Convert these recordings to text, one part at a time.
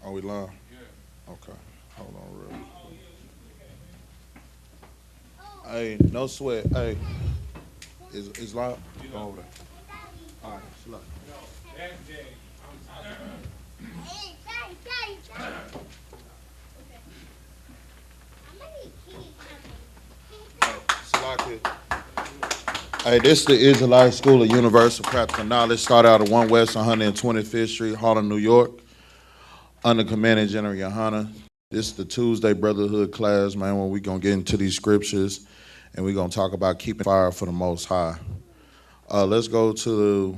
Are we live? Yeah. Okay. Hold on real quick. Hey, no sweat. Hey, is live? Go over there. All right, slow. Hey, this is the Israelite School of Universal Practical Knowledge. Start out at 1 West 125th Street, Harlem, New York. Under Commanding General YAHANNA. This is the Tuesday Brotherhood class, man, where we're going to get into these scriptures and we're going to talk about keeping fire for the Most High. Let's go to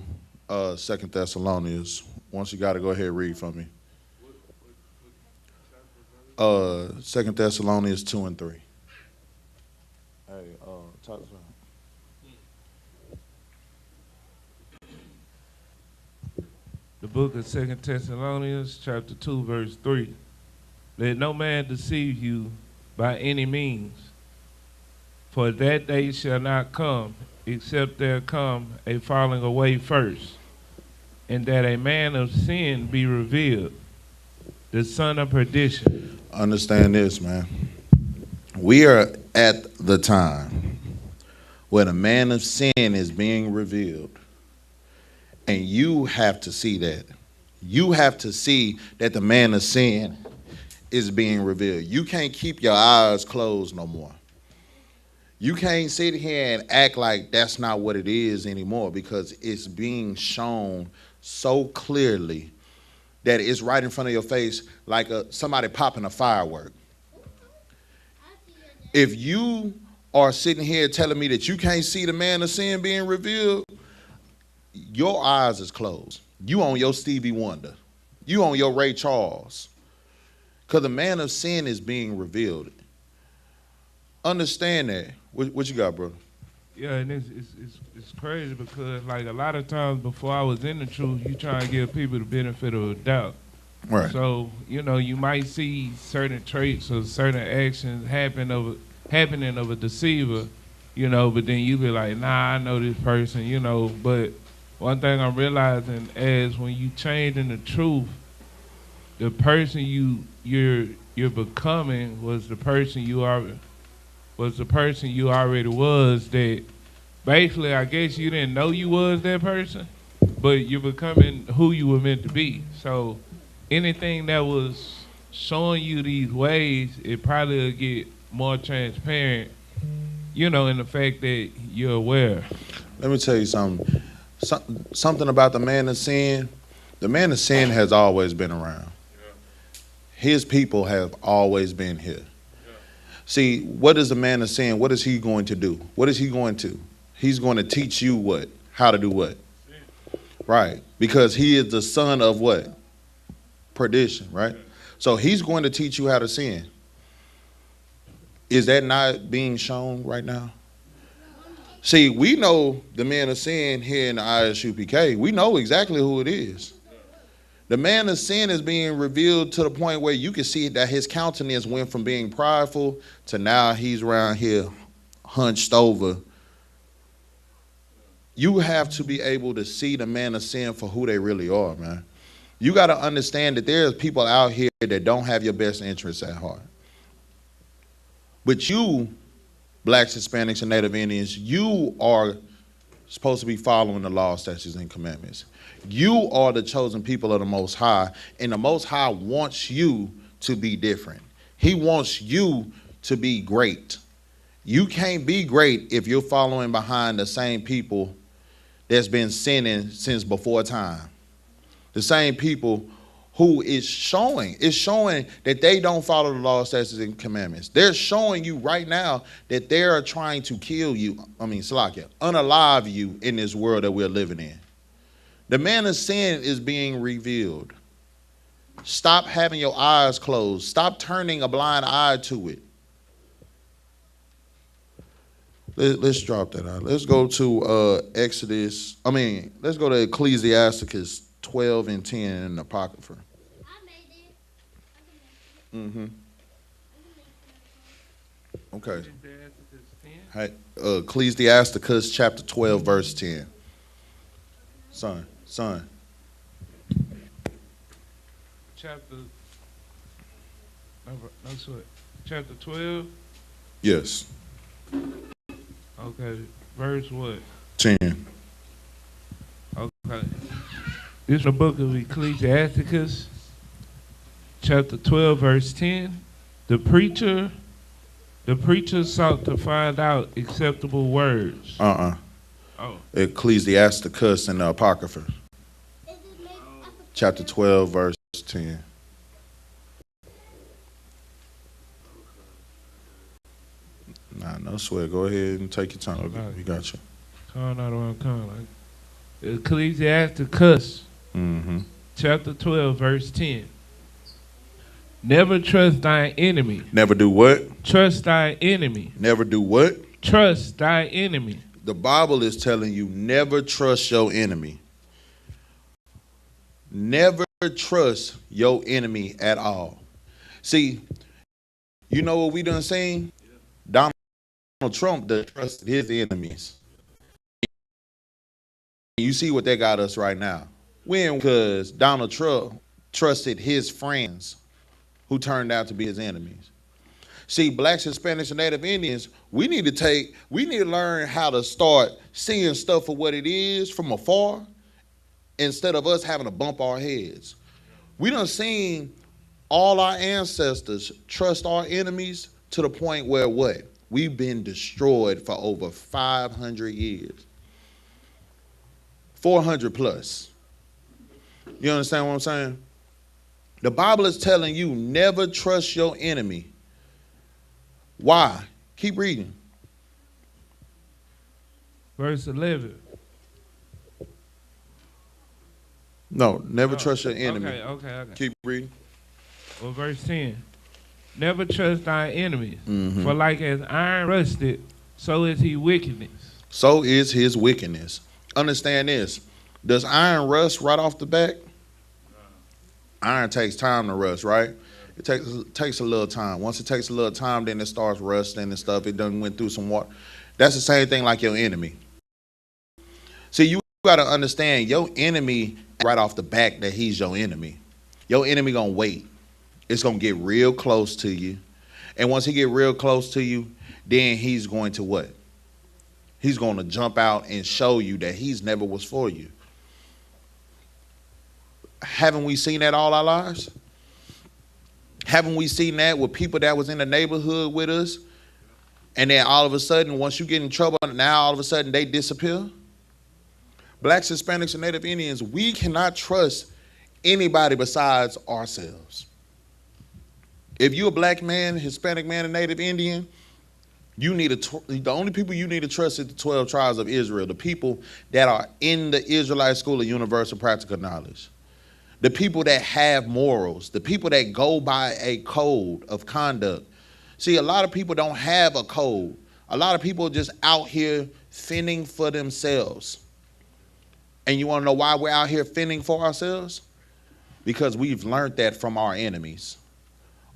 2 Thessalonians. Once you got to go ahead and read for me. 2 Thessalonians 2 and 3. Hey, talk to me. The book of 2 Thessalonians, chapter 2, verse 3. Let no man deceive you by any means, for that day shall not come, except there come a falling away first, and that a man of sin be revealed, the son of perdition. Understand this, man. We are at the time when a man of sin is being revealed. And you have to see that. You have to see that the man of sin is being revealed. You can't keep your eyes closed no more. You can't sit here and act like that's not what it is anymore, because it's being shown so clearly that it's right in front of your face, like somebody popping a firework. If you are sitting here telling me that you can't see the man of sin being revealed, your eyes is closed. You on your Stevie Wonder. You on your Ray Charles. Because the man of sin is being revealed. Understand that. What you got, brother? Yeah, and it's crazy because, like, a lot of times before I was in the truth, you try to give people the benefit of the doubt. Right. So, you know, you might see certain traits or certain actions happening of a deceiver, you know, but then you be like, nah, I know this person, you know, but one thing I'm realizing is when you change in the truth, the person you're becoming was the person you already was. That basically, I guess you didn't know you was that person, but you're becoming who you were meant to be. So anything that was showing you these ways, it probably will get more transparent, you know, in the fact that you're aware. Let me tell you something. Something about the man of sin. The man of sin has always been around. Yeah. His people have always been here. Yeah. See, what is the man of sin? What is he going to do? What is he going to? He's going to teach you what? How to do what? Sin. Right. Because he is the son of what? Perdition, right? Yeah. So he's going to teach you how to sin. Is that not being shown right now? See, we know the man of sin here in the I.S.U.P.K. We know exactly who it is. The man of sin is being revealed to the point where you can see that his countenance went from being prideful to now he's around here hunched over. You have to be able to see the man of sin for who they really are, man. You got to understand that there's people out here that don't have your best interests at heart. But you, Blacks, Hispanics, and Native Indians, you are supposed to be following the law, statutes, and commandments. You are the chosen people of the Most High, and the Most High wants you to be different. He wants you to be great. You can't be great if you're following behind the same people that's been sinning since before time. The same people who is showing that they don't follow the law, statutes, and commandments. They're showing you right now that they are trying to kill you, unalive you in this world that we're living in. The man of sin is being revealed. Stop having your eyes closed. Stop turning a blind eye to it. Let's drop that out. Let's go to let's go to Ecclesiasticus 12 and 10 in the Apocrypha. Mm-hmm. Okay. Hey, Ecclesiasticus chapter 12, verse 10. Son. Chapter No sweat. Chapter 12. Yes. Okay. Verse what? 10. Okay. This is the book of Ecclesiasticus, chapter 12, verse 10. The preacher sought to find out acceptable words. Oh. Ecclesiasticus and the Apocrypha. Chapter 12, verse 10. Nah, no sweat. Go ahead and take your time. Okay, we got you. Calling out around calling. Ecclesiasticus, chapter 12, verse 10. Never trust thy enemy. Never do what? Trust thy enemy. Never do what? Trust thy enemy. The Bible is telling you never trust your enemy. Never trust your enemy at all. See, you know what we done seen? Donald Trump done trusted his enemies. You see what they got us right now. When? Because Donald Trump trusted his friends who turned out to be his enemies. See, blacks, Hispanics, and Native Indians, we need to learn how to start seeing stuff for what it is from afar instead of us having to bump our heads. We done seen all our ancestors trust our enemies to the point where what? We've been destroyed for over 500 years. 400 plus. You understand what I'm saying? The Bible is telling you never trust your enemy. Why? Keep reading. Verse 11. No, never trust your enemy. Okay. Keep reading. Well, verse 10. Never trust thy enemies, for like as iron rusted, so is he wickedness. So is his wickedness. Understand this. Does iron rust right off the bat? Iron takes time to rust, right? It takes a little time. Once it takes a little time, then it starts rusting and stuff. It done went through some water. That's the same thing like your enemy. See, you got to understand your enemy right off the back that he's your enemy. Your enemy gonna wait. It's gonna get real close to you. And once he get real close to you, then he's going to what? He's going to jump out and show you that he's never was for you. Haven't we seen that all our lives? Haven't we seen that with people that was in the neighborhood with us? And then all of a sudden, once you get in trouble, now all of a sudden they disappear? Blacks, Hispanics, and Native Indians, we cannot trust anybody besides ourselves. If you're a black man, Hispanic man, and Native Indian, the only people you need to trust is the 12 tribes of Israel, the people that are in the Israelite School of Universal Practical Knowledge, the people that have morals, the people that go by a code of conduct. See, a lot of people don't have a code. A lot of people are just out here fending for themselves. And you want to know why we're out here fending for ourselves? Because we've learned that from our enemies.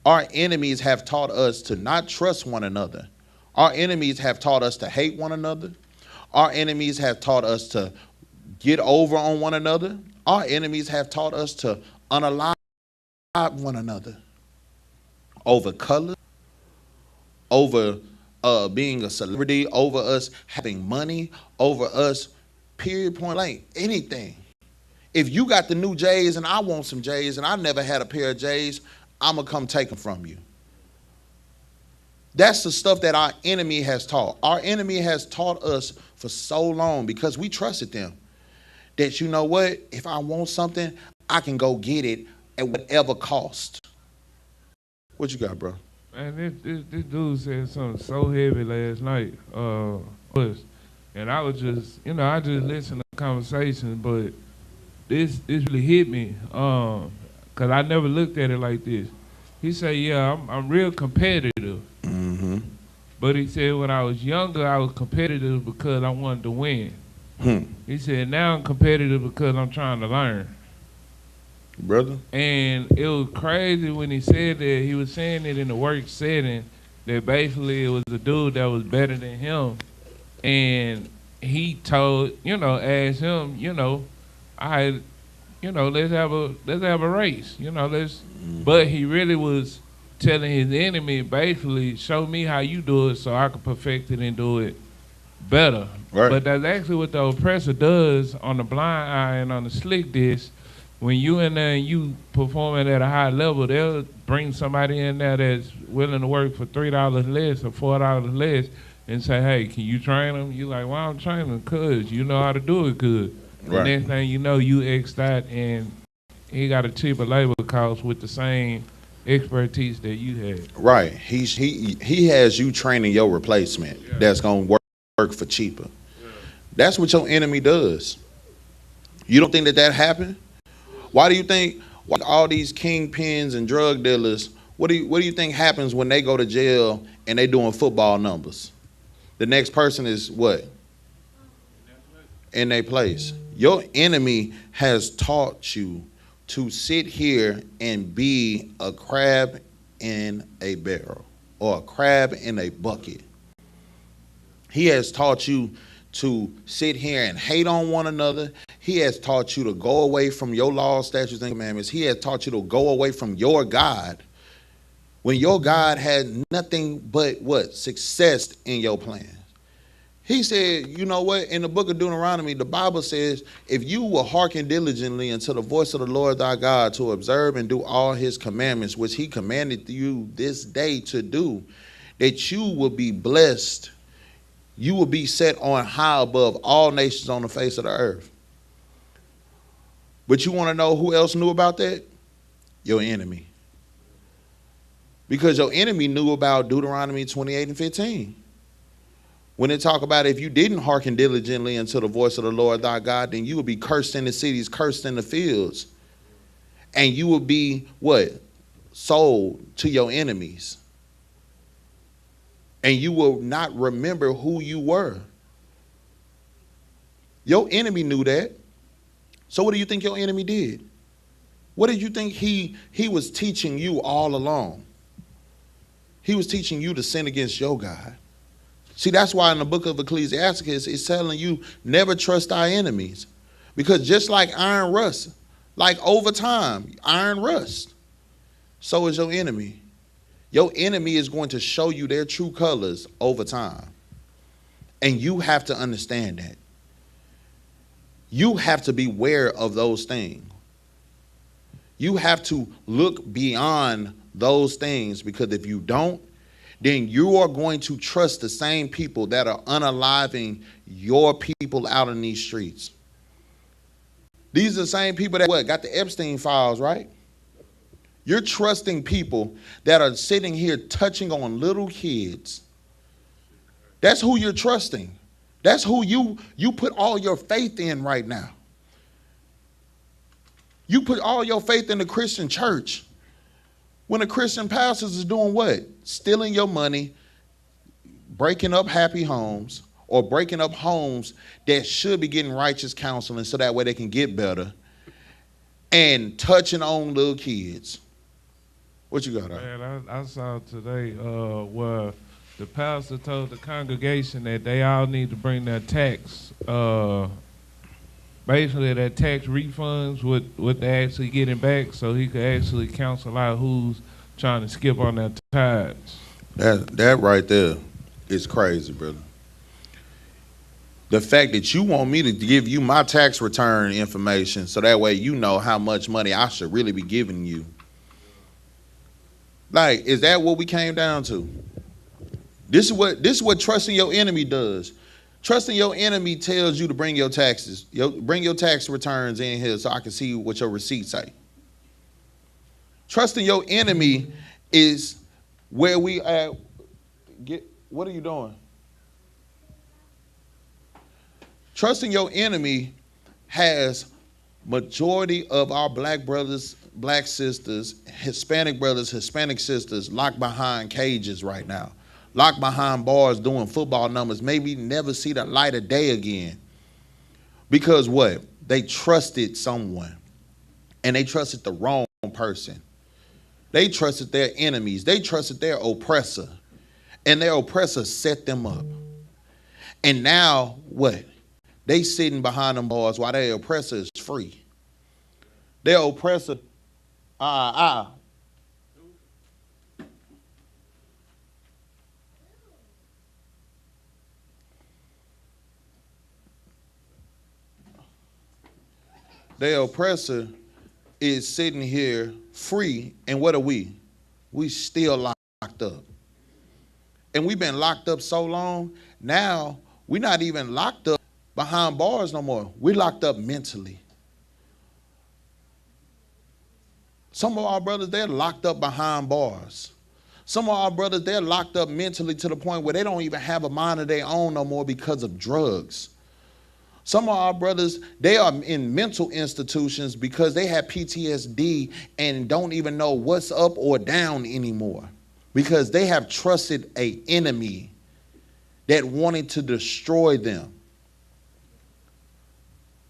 Our enemies have taught us to not trust one another. Our enemies have taught us to hate one another. Our enemies have taught us to get over on one another. Our enemies have taught us to unalive one another over color, over being a celebrity, over us having money, over us, period, point blank, anything. If you got the new J's and I want some J's and I never had a pair of J's, I'm going to come take them from you. That's the stuff that our enemy has taught. Our enemy has taught us for so long because we trusted them that, you know what, if I want something, I can go get it at whatever cost. What you got, bro? Man, this dude said something so heavy last night. And I was just, I just listened to the conversation, but this really hit me because I never looked at it like this. He said, yeah, I'm real competitive. Mm-hmm. But he said when I was younger, I was competitive because I wanted to win. He said, now I'm competitive because I'm trying to learn. Brother? And it was crazy when he said that. He was saying it in the work setting, that basically it was a dude that was better than him. And he told, asked him, let's have a race, But he really was telling his enemy, basically, show me how you do it so I can perfect it and do it better. Right. But that's actually what the oppressor does on the blind eye and on the slick disc. When you in there and you performing at a high level, they'll bring somebody in there that's willing to work for $3 less or $4 less and say, hey, can you train them? You like, well, I'm training them because you know how to do it good. Right. The next thing you know, you X'd out and he got a cheaper labor cost with the same expertise that you had. Right. He has you training your replacement that's going to work for cheaper. That's what your enemy does. You don't think that happened? Why do you think all these kingpins and drug dealers, what do you think happens when they go to jail and they doing football numbers? The next person is what? In their place. Your enemy has taught you to sit here and be a crab in a barrel or a crab in a bucket. He has taught you to sit here and hate on one another. He has taught you to go away from your laws, statutes, and commandments. He has taught you to go away from your God when your God had nothing but what? Success in your plan. He said, you know what? In the book of Deuteronomy, the Bible says, if you will hearken diligently unto the voice of the Lord thy God to observe and do all his commandments, which he commanded you this day to do, that you will be blessed. You will be set on high above all nations on the face of the earth. But you want to know who else knew about that? Your enemy. Because your enemy knew about Deuteronomy 28 and 15. When they talk about if you didn't hearken diligently unto the voice of the Lord thy God, then you will be cursed in the cities, cursed in the fields. And you will be what? Sold to your enemies. And you will not remember who you were. Your enemy knew that. So what do you think your enemy did? What did you think he was teaching you all along? He was teaching you to sin against your God. See, that's why in the book of Ecclesiastes, it's telling you never trust thy enemies. Because just like iron rust, like over time, iron rust, so is your enemy. Your enemy is going to show you their true colors over time. And you have to understand that. You have to be aware of those things. You have to look beyond those things, because if you don't, then you are going to trust the same people that are unaliving your people out in these streets. These are the same people that got the Epstein files, right? You're trusting people that are sitting here touching on little kids. That's who you're trusting. That's who you put all your faith in right now. You put all your faith in the Christian church. When the Christian pastors is doing what? Stealing your money, breaking up happy homes, or breaking up homes that should be getting righteous counseling so that way they can get better, and touching on little kids. What you got? Man, I saw today where the pastor told the congregation that they all need to bring their tax, basically their tax refunds, what they actually getting back, so he could actually counsel out who's trying to skip on their tithes. That right there is crazy, brother. The fact that you want me to give you my tax return information so that way you know how much money I should really be giving you. Like, is that what we came down to? This is what trusting your enemy does. Trusting your enemy tells you to bring your taxes, bring your tax returns in here so I can see what your receipts say. Trusting your enemy is where we at. What are you doing? Trusting your enemy has majority of our black brothers, black sisters, Hispanic brothers, Hispanic sisters locked behind cages right now. Locked behind bars doing football numbers, maybe never see the light of day again. Because what? They trusted someone. And they trusted the wrong person. They trusted their enemies. They trusted their oppressor. And their oppressor set them up. And now what? They sitting behind them bars while their oppressor is free. Their oppressor, their oppressor is sitting here free, and what are we? We still locked up. And we've been locked up so long, now we're not even locked up behind bars no more. We're locked up mentally. Some of our brothers, they're locked up behind bars. Some of our brothers, they're locked up mentally to the point where they don't even have a mind of their own no more because of drugs. Some of our brothers, they are in mental institutions because they have PTSD and don't even know what's up or down anymore because they have trusted an enemy that wanted to destroy them.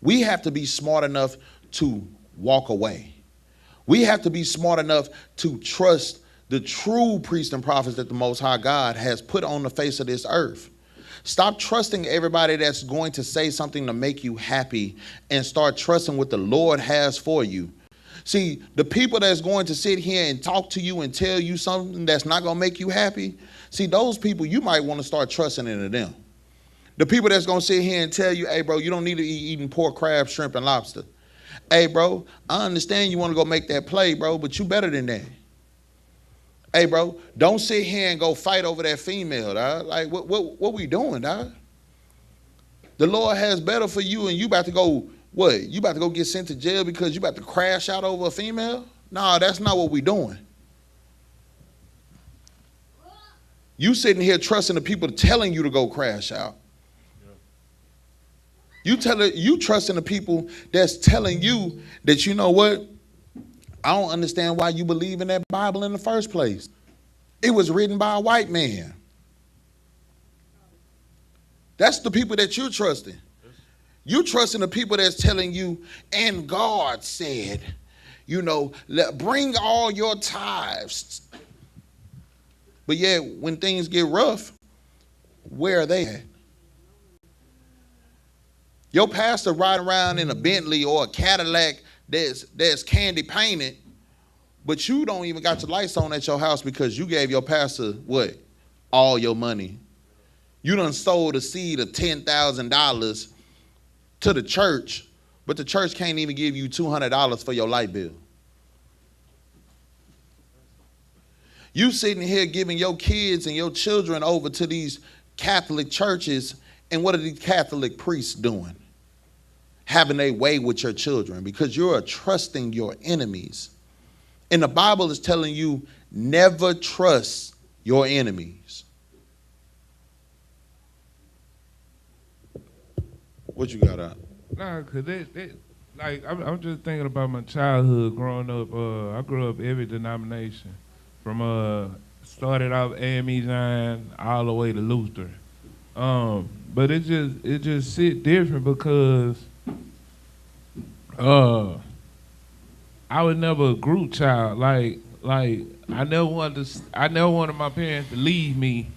We have to be smart enough to walk away. We have to be smart enough to trust the true priests and prophets that the Most High God has put on the face of this earth. Stop trusting everybody that's going to say something to make you happy and start trusting what the Lord has for you. See, the people that's going to sit here and talk to you and tell you something that's not going to make you happy, see, those people, you might want to start trusting into them. The people that's going to sit here and tell you, hey, bro, you don't need to be eating pork, crab, shrimp, and lobster. Hey, bro, I understand you want to go make that play, bro, but you better than that. Hey, bro, don't sit here and go fight over that female, dog. Like, what we doing, dog? The Lord has better for you, and you about to go, what? You about to go get sent to jail because you about to crash out over a female? No, that's not what we doing. You sitting here trusting the people telling you to go crash out. You trusting the people that's telling you that, you know what? I don't understand why you believe in that Bible in the first place. It was written by a white man. That's the people that you're trusting. You're trusting the people that's telling you, and God said, you know, bring all your tithes. But yeah, when things get rough, where are they at? Your pastor riding around in a Bentley or a Cadillac that's candy painted, but you don't even got your lights on at your house because you gave your pastor what? All your money. You done sold a seed of $10,000 to the church, but the church can't even give you $200 for your light bill. You sitting here giving your kids and your children over to these Catholic churches, and what are these Catholic priests doing? Having their way with your children because you're trusting your enemies. And the Bible is telling you, never trust your enemies. What you got out? Nah, cause like I'm just thinking about my childhood growing up. I grew up every denomination, from started out AME Zion all the way to Luther. But it just sit different because I was never a group child. Like I never wanted my parents to leave me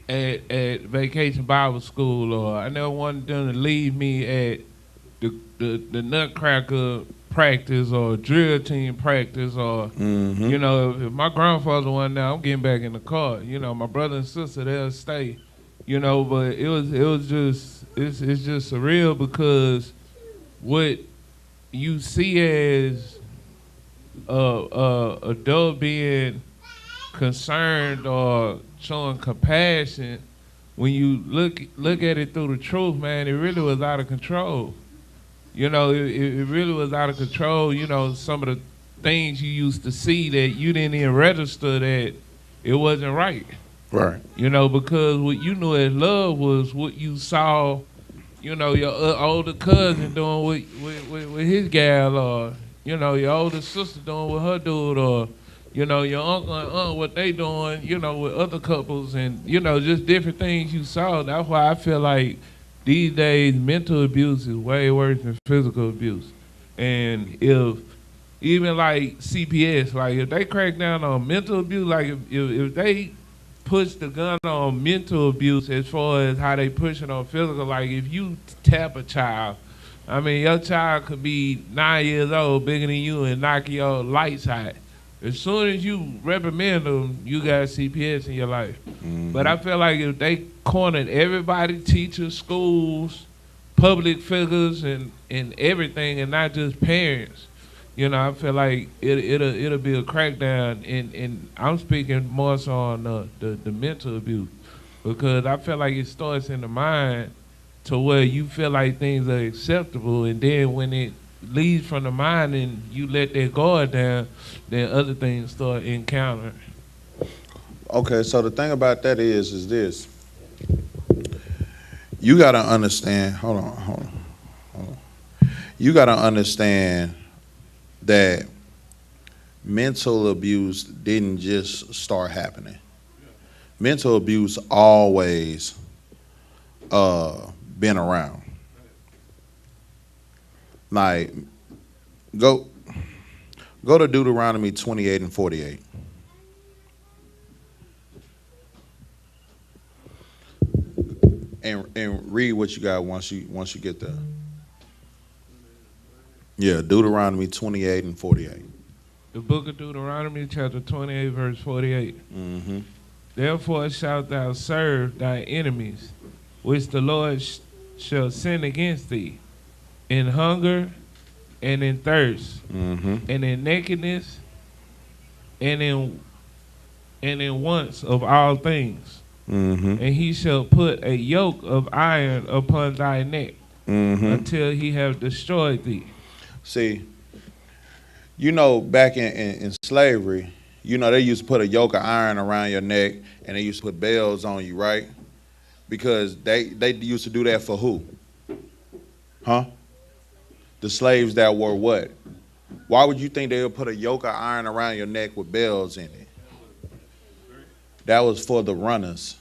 at Vacation Bible School, or I never wanted them to leave me at the Nutcracker practice or drill team practice, or you know, if my grandfather wasn't there, I'm getting back in the car. You know, my brother and sister, they'll stay. You know, but it's just surreal because what you see as adult being concerned or showing compassion, when you look at it through the truth, man, it really was out of control. You know, it really was out of control. You know, some of the things you used to see that you didn't even register that it wasn't right. Right. You know, because what you knew as love was what you saw, you know, your older cousin doing with his gal, or, you know, your older sister doing with her dude, or, you know, your uncle and aunt, what they doing, you know, with other couples, and, you know, just different things you saw. That's why I feel like these days mental abuse is way worse than physical abuse. And if, even like CPS, like if they crack down on mental abuse, like if they push the gun on mental abuse as far as how they push it on physical. Like if you tap a child, I mean, your child could be 9 years old, bigger than you, and knock your lights out. As soon as you reprimand them, you got CPS in your life. But I feel like if they cornered everybody, teachers, schools, public figures and everything, and not just parents. You know, I feel like it'll be a crackdown, and I'm speaking more so on the mental abuse, because I feel like it starts in the mind to where you feel like things are acceptable, and then when it leaves from the mind and you let that guard down, then other things start encountering. Okay, so the thing about that is this. You gotta understand, hold on. You gotta understand that mental abuse didn't just start happening. Mental abuse always been around. Like, go to Deuteronomy 28 and 48. And read what you got once you get there. Yeah, Deuteronomy 28 and 48. The book of Deuteronomy, chapter 28, verse 48. Mm-hmm. Therefore shalt thou serve thy enemies, which the Lord shall send against thee, in hunger and in thirst, Mm-hmm. and in nakedness, and in wants of all things. Mm-hmm. And he shall put a yoke of iron upon thy neck, Mm-hmm. until he have destroyed thee. See, you know, back in slavery, you know, they used to put a yoke of iron around your neck, and they used to put bells on you, right? Because they used to do that for who? Huh? The slaves that were what? Why would you think they would put a yoke of iron around your neck with bells in it? That was for the runners.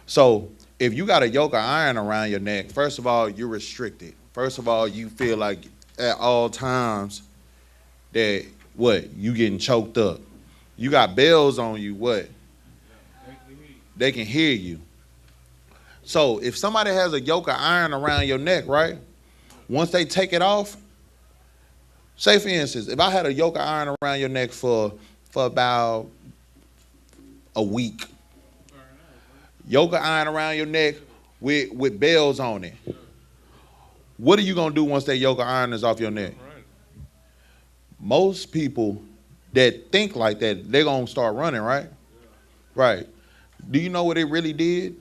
So if you got a yoke of iron around your neck, first of all, you're restricted. First of all, you feel like at all times that what? You getting choked up. You got bells on you, what? They can hear you. So if somebody has a yoke of iron around your neck, right? Once they take it off, say for instance, if I had a yoke of iron around your neck for about a week, yoke of iron around your neck with bells on it, what are you gonna do once that yoke of iron is off your neck? Most people that think like that, they're gonna start running, right? Right. Do you know what it really did?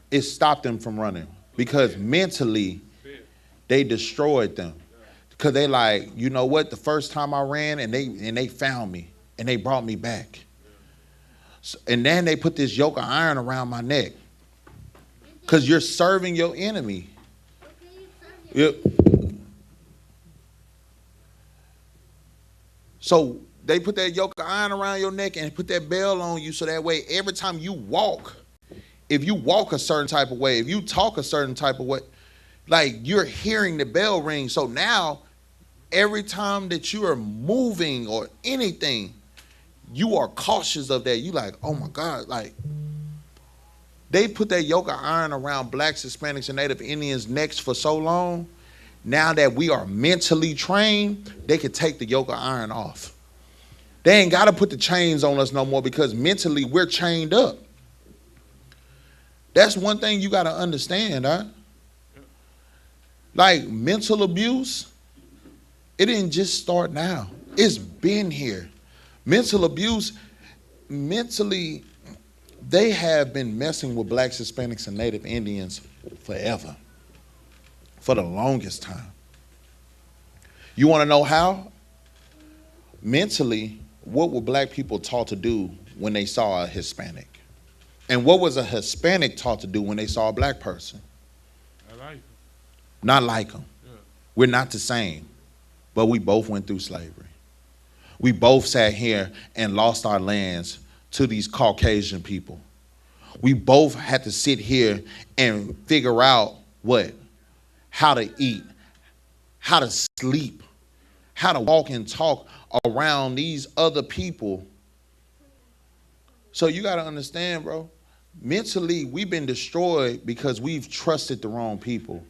It stopped them from running, because mentally they destroyed them. Because they like, you know what? The first time I ran and they found me and they brought me back. So, and then they put this yoke of iron around my neck. Because you're serving your enemy. Yep. So they put that yoke of iron around your neck and put that bell on you, so that way every time you walk, if you walk a certain type of way, if you talk a certain type of way, like you're hearing the bell ring. So now every time that you are moving or anything, you are cautious of that. You like, oh my God, like they put that yoke of iron around blacks, Hispanics, and Native Indians' necks for so long. Now that we are mentally trained, they can take the yoke of iron off. They ain't got to put the chains on us no more, because mentally we're chained up. That's one thing you got to understand, huh? Like mental abuse, it didn't just start now. It's been here. Mental abuse, mentally, they have been messing with blacks, Hispanics, and Native Indians forever. For the longest time. You want to know how? Mentally, what were black people taught to do when they saw a Hispanic? And what was a Hispanic taught to do when they saw a black person? Not like them. Yeah. We're not the same, but we both went through slavery. We both sat here and lost our lands to these Caucasian people. We both had to sit here and figure out what? How to eat, how to sleep, how to walk and talk around these other people. So you got to understand, bro, mentally we've been destroyed because we've trusted the wrong people.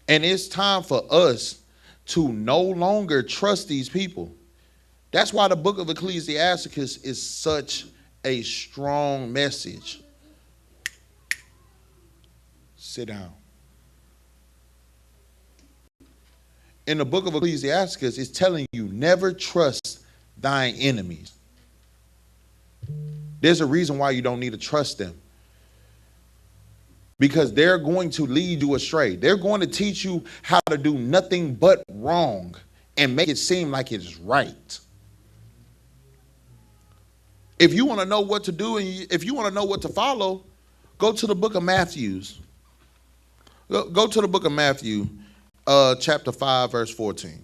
And it's time for us to no longer trust these people. That's why the book of Ecclesiasticus is such a strong message. Sit down. In the book of Ecclesiastes, it's telling you never trust thine enemies. There's a reason why you don't need to trust them. Because they're going to lead you astray. They're going to teach you how to do nothing but wrong and make it seem like it's right. If you want to know what to do and if you want to know what to follow, go to the book of Matthew. Go to the book of Matthew, chapter 5, verse 14.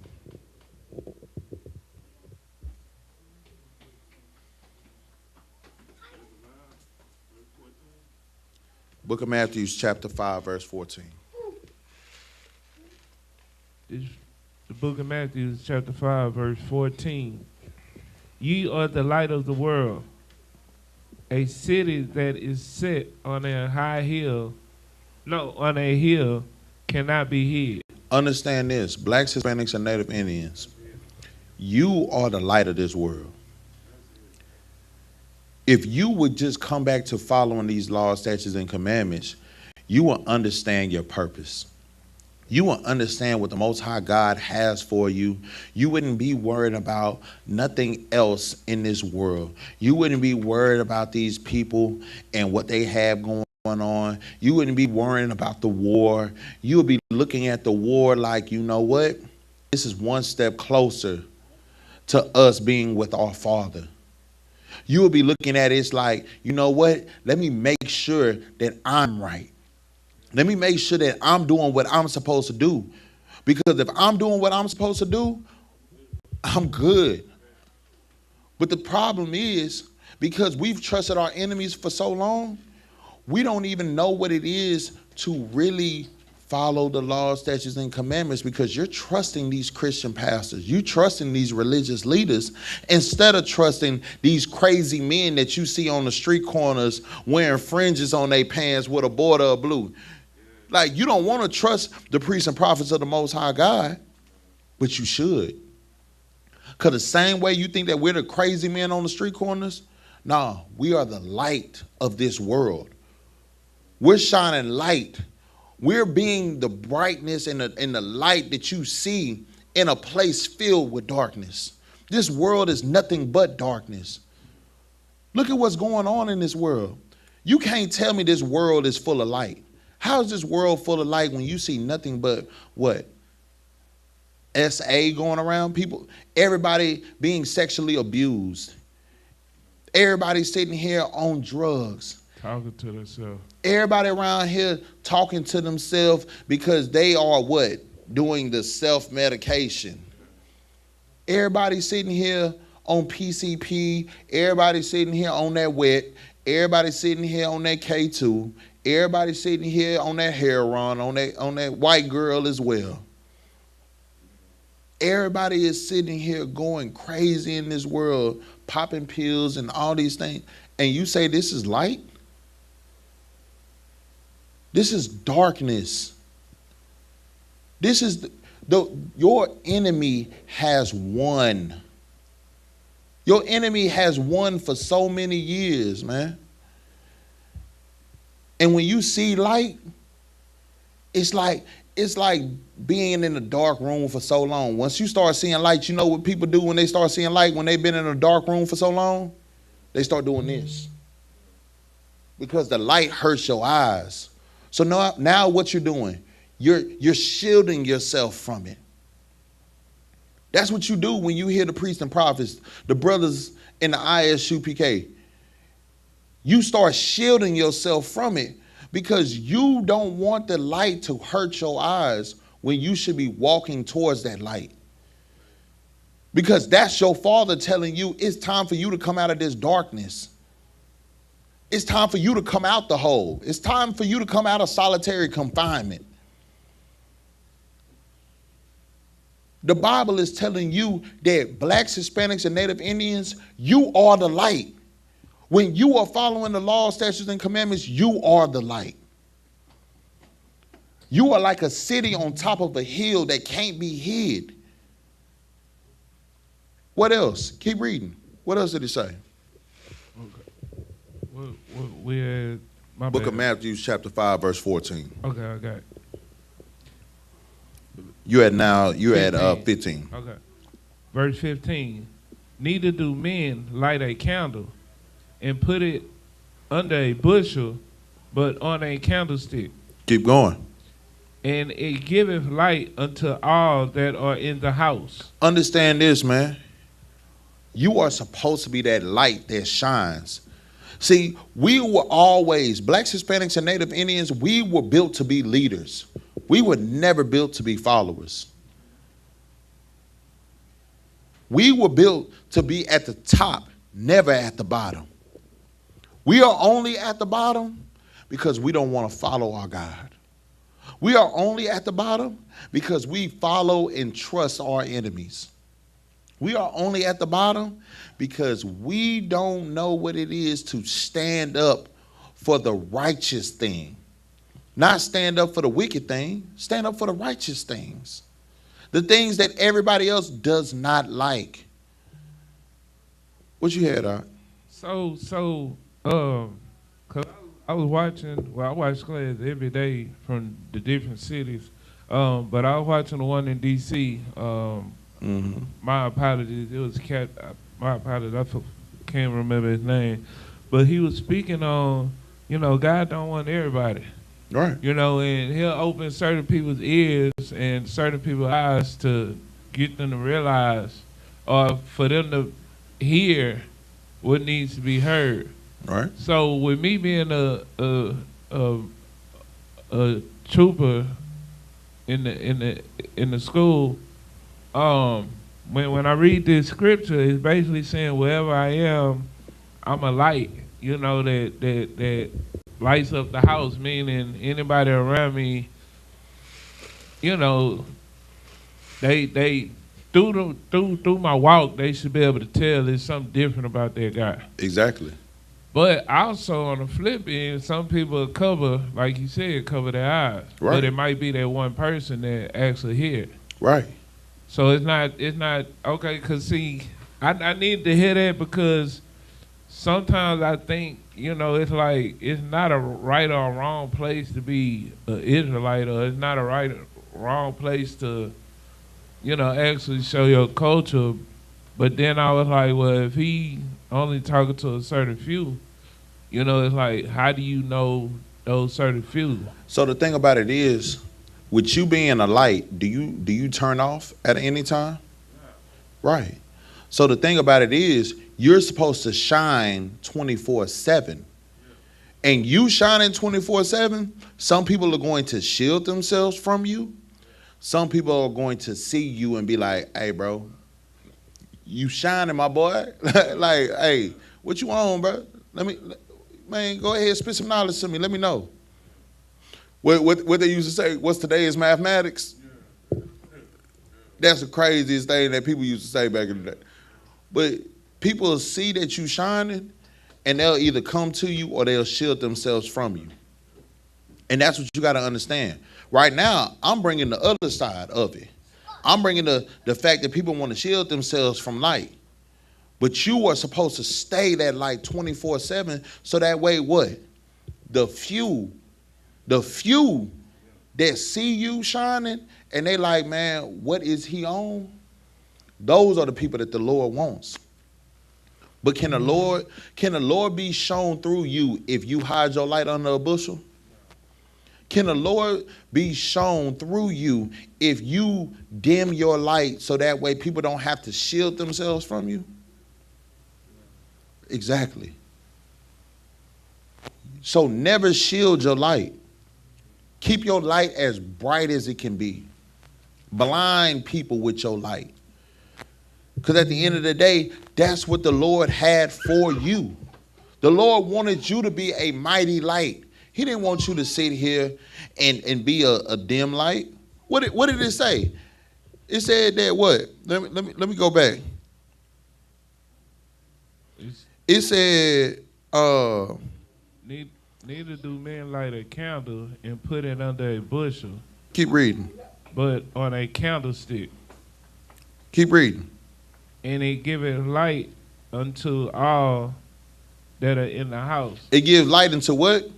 Book of Matthew, chapter 5, verse 14. The book of Matthew, chapter 5, verse 14. Ye are the light of the world. A city that is set on a high hill, on a hill, cannot be hid. Understand this, blacks, Hispanics, and Native Indians. You are the light of this world. If you would just come back to following these laws, statutes, and commandments, you will understand your purpose. You will understand what the Most High God has for you. You wouldn't be worried about nothing else in this world. You wouldn't be worried about these people and what they have going on. You wouldn't be worrying about the war. You would be looking at the war like, you know what? This is one step closer to us being with our Father. You will be looking at it like, you know what? Let me make sure that I'm right. Let me make sure that I'm doing what I'm supposed to do. Because if I'm doing what I'm supposed to do, I'm good. But the problem is, because we've trusted our enemies for so long, we don't even know what it is to really follow the laws, statutes, and commandments, because you're trusting these Christian pastors. You're trusting these religious leaders instead of trusting these crazy men that you see on the street corners wearing fringes on their pants with a border of blue. Like, you don't want to trust the priests and prophets of the Most High God, but you should. Because the same way you think that we're the crazy men on the street corners, no, we are the light of this world. We're shining light. We're being the brightness and the light that you see in a place filled with darkness. This world is nothing but darkness. Look at what's going on in this world. You can't tell me this world is full of light. How is this world full of light when you see nothing but what? SA going around, people, everybody being sexually abused. Everybody sitting here on drugs. Talking to themselves. Everybody around here talking to themselves because they are what? Doing the self-medication. Everybody sitting here on PCP. Everybody sitting here on that wet. Everybody sitting here on that K2. Everybody sitting here on that heroin, on that white girl as well. Everybody is sitting here going crazy in this world, popping pills and all these things. And you say this is light? This is darkness. This is your enemy has won. Your enemy has won for so many years, man. And when you see light, it's like being in a dark room for so long. Once you start seeing light, you know what people do when they start seeing light, when they've been in a dark room for so long? They start doing this. Because the light hurts your eyes. So now what you're doing, you're shielding yourself from it. That's what you do when you hear the priests and prophets, the brothers in the I.S.U.P.K. You start shielding yourself from it because you don't want the light to hurt your eyes when you should be walking towards that light. Because that's your Father telling you it's time for you to come out of this darkness. It's time for you to come out the hole. It's time for you to come out of solitary confinement. The Bible is telling you that blacks, Hispanics, and Native Indians, you are the light. When you are following the laws, statutes, and commandments, you are the light. You are like a city on top of a hill that can't be hid. What else? Keep reading. What else did it say? We had My Book bad. of Matthew, chapter 5, verse 14. Okay, I got it. You at 15. Okay. Verse 15. Neither do men light a candle and put it under a bushel, but on a candlestick. Keep going. And it giveth light unto all that are in the house. Understand this, man. You are supposed to be that light that shines. See, we were always, blacks, Hispanics, and Native Indians, we were built to be leaders. We were never built to be followers. We were built to be at the top, never at the bottom. We are only at the bottom because we don't want to follow our God. We are only at the bottom because we follow and trust our enemies. We are only at the bottom because we don't know what it is to stand up for the righteous thing. Not stand up for the wicked thing, stand up for the righteous things. The things that everybody else does not like. What you had, Doc? Cause I was watching, I watch class every day from the different cities, but I was watching the one in D.C. My apologies, it was my apologies, I can't remember his name, but he was speaking on, God don't want everybody. Right. And he'll open certain people's ears and certain people's eyes to get them to realize, or for them to hear what needs to be heard. Right. So with me being a trooper in the school, when I read this scripture, it's basically saying wherever I am, I'm a light. That lights up the house, meaning anybody around me, they through my walk, they should be able to tell there's something different about that guy. Exactly. But also on the flip end, some people cover, like you said, cover their eyes. Right. But it might be that one person that actually hear. Right. So it's not okay. Cause see, I need to hear that because sometimes I think it's like it's not a right or wrong place to be an Israelite, or it's not a right or wrong place to actually show your culture. But then I was like, well, if he only talking to a certain few, it's like, how do you know those certain few? So the thing about it is, with you being a light, do you turn off at any time? No. Right. So the thing about it is, you're supposed to shine 24/7. And you shining 24/7, some people are going to shield themselves from you. Some people are going to see you and be like, hey, bro, you shining, my boy. Like, hey, what you on, bro? Man, go ahead, spit some knowledge to me. Let me know. What they used to say, what's today's mathematics? That's the craziest thing that people used to say back in the day. But people see that you shining, and they'll either come to you or they'll shield themselves from you. And that's what you got to understand. Right now, I'm bringing the other side of it. I'm bringing the fact that people want to shield themselves from light. But you are supposed to stay that light 24/7, so that way what? The few that see you shining and they like, man, what is he on? Those are the people that the Lord wants. But can the Lord be shown through you if you hide your light under a bushel? Can the Lord be shown through you if you dim your light so that way people don't have to shield themselves from you? Exactly. So never shield your light. Keep your light as bright as it can be. Blind people with your light. Because at the end of the day, that's what the Lord had for you. The Lord wanted you to be a mighty light. He didn't want you to sit here and be a dim light. What did it say? It said that what? Let me go back. It said, neither do men light a candle and put it under a bushel. Keep reading. But on a candlestick. Keep reading. And it giveth light unto all that are in the house. It gives light into what?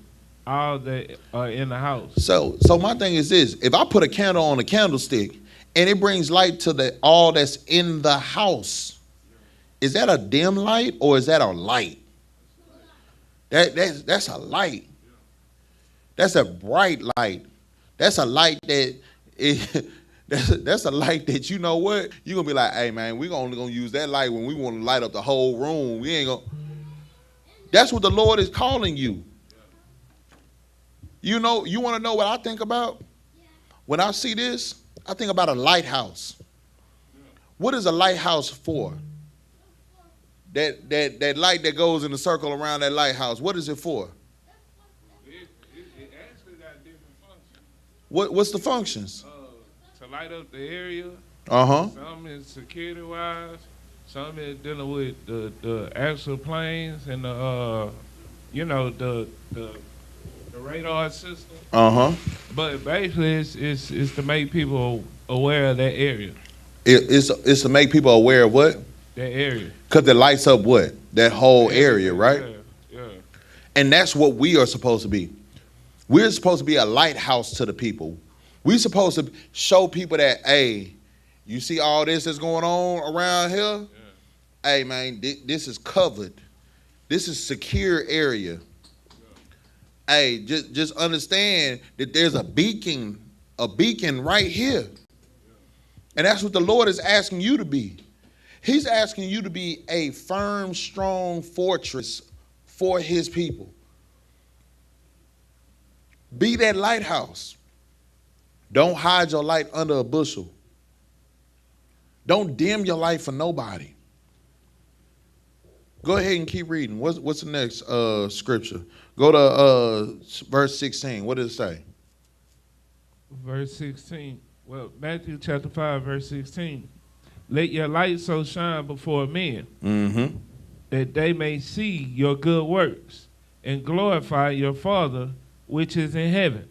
all that are in the house. So my thing is this: if I put a candle on a candlestick and it brings light to all that's in the house, is that a dim light or is that a light? That's a light. That's a bright light. That's a light that that's a light that, you know what, you're gonna be like, hey man, we're only gonna use that light when we want to light up the whole room. We ain't gonna. That's what the Lord is calling you. You know, you want to know what I think about? When I see this, I think about a lighthouse. What is a lighthouse for? That light that goes in a circle around that lighthouse, what is it for? It actually got different functions. What's the functions? To light up the area. Uh-huh. Some is security wise. Some is dealing with the actual planes and the radar system. Uh-huh. But basically, it's to make people aware of that area. It's to make people aware of what? That area. Because it lights up what? That whole area, right? Yeah. And that's what we are supposed to be. We're supposed to be a lighthouse to the people. We're supposed to show people that, hey, you see all this that's going on around here? Yeah. Hey, man, this is covered. This is secure area. Yeah. Hey, just understand that there's a beacon right here. Yeah. And that's what the Lord is asking you to be. He's asking you to be a firm, strong fortress for his people. Be that lighthouse. Don't hide your light under a bushel. Don't dim your light for nobody. Go ahead and keep reading. What's the next scripture? Go to verse 16. What does it say? Verse 16. Well, Matthew chapter 5, verse 16. Let your light so shine before men, that they may see your good works and glorify your Father which is in heaven.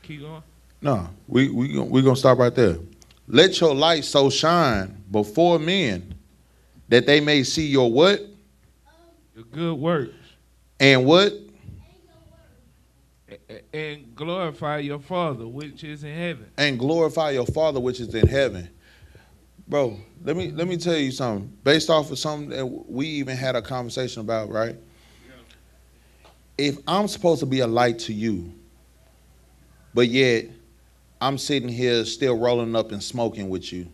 Keep going. No, we're going to stop right there. Let your light so shine before men that they may see your what? Your good works. And what? And glorify your Father which is in heaven. And glorify your Father which is in heaven. Bro, let me tell you something. Based off of something that we even had a conversation about, right? Yeah. If I'm supposed to be a light to you, but yet I'm sitting here still rolling up and smoking with you,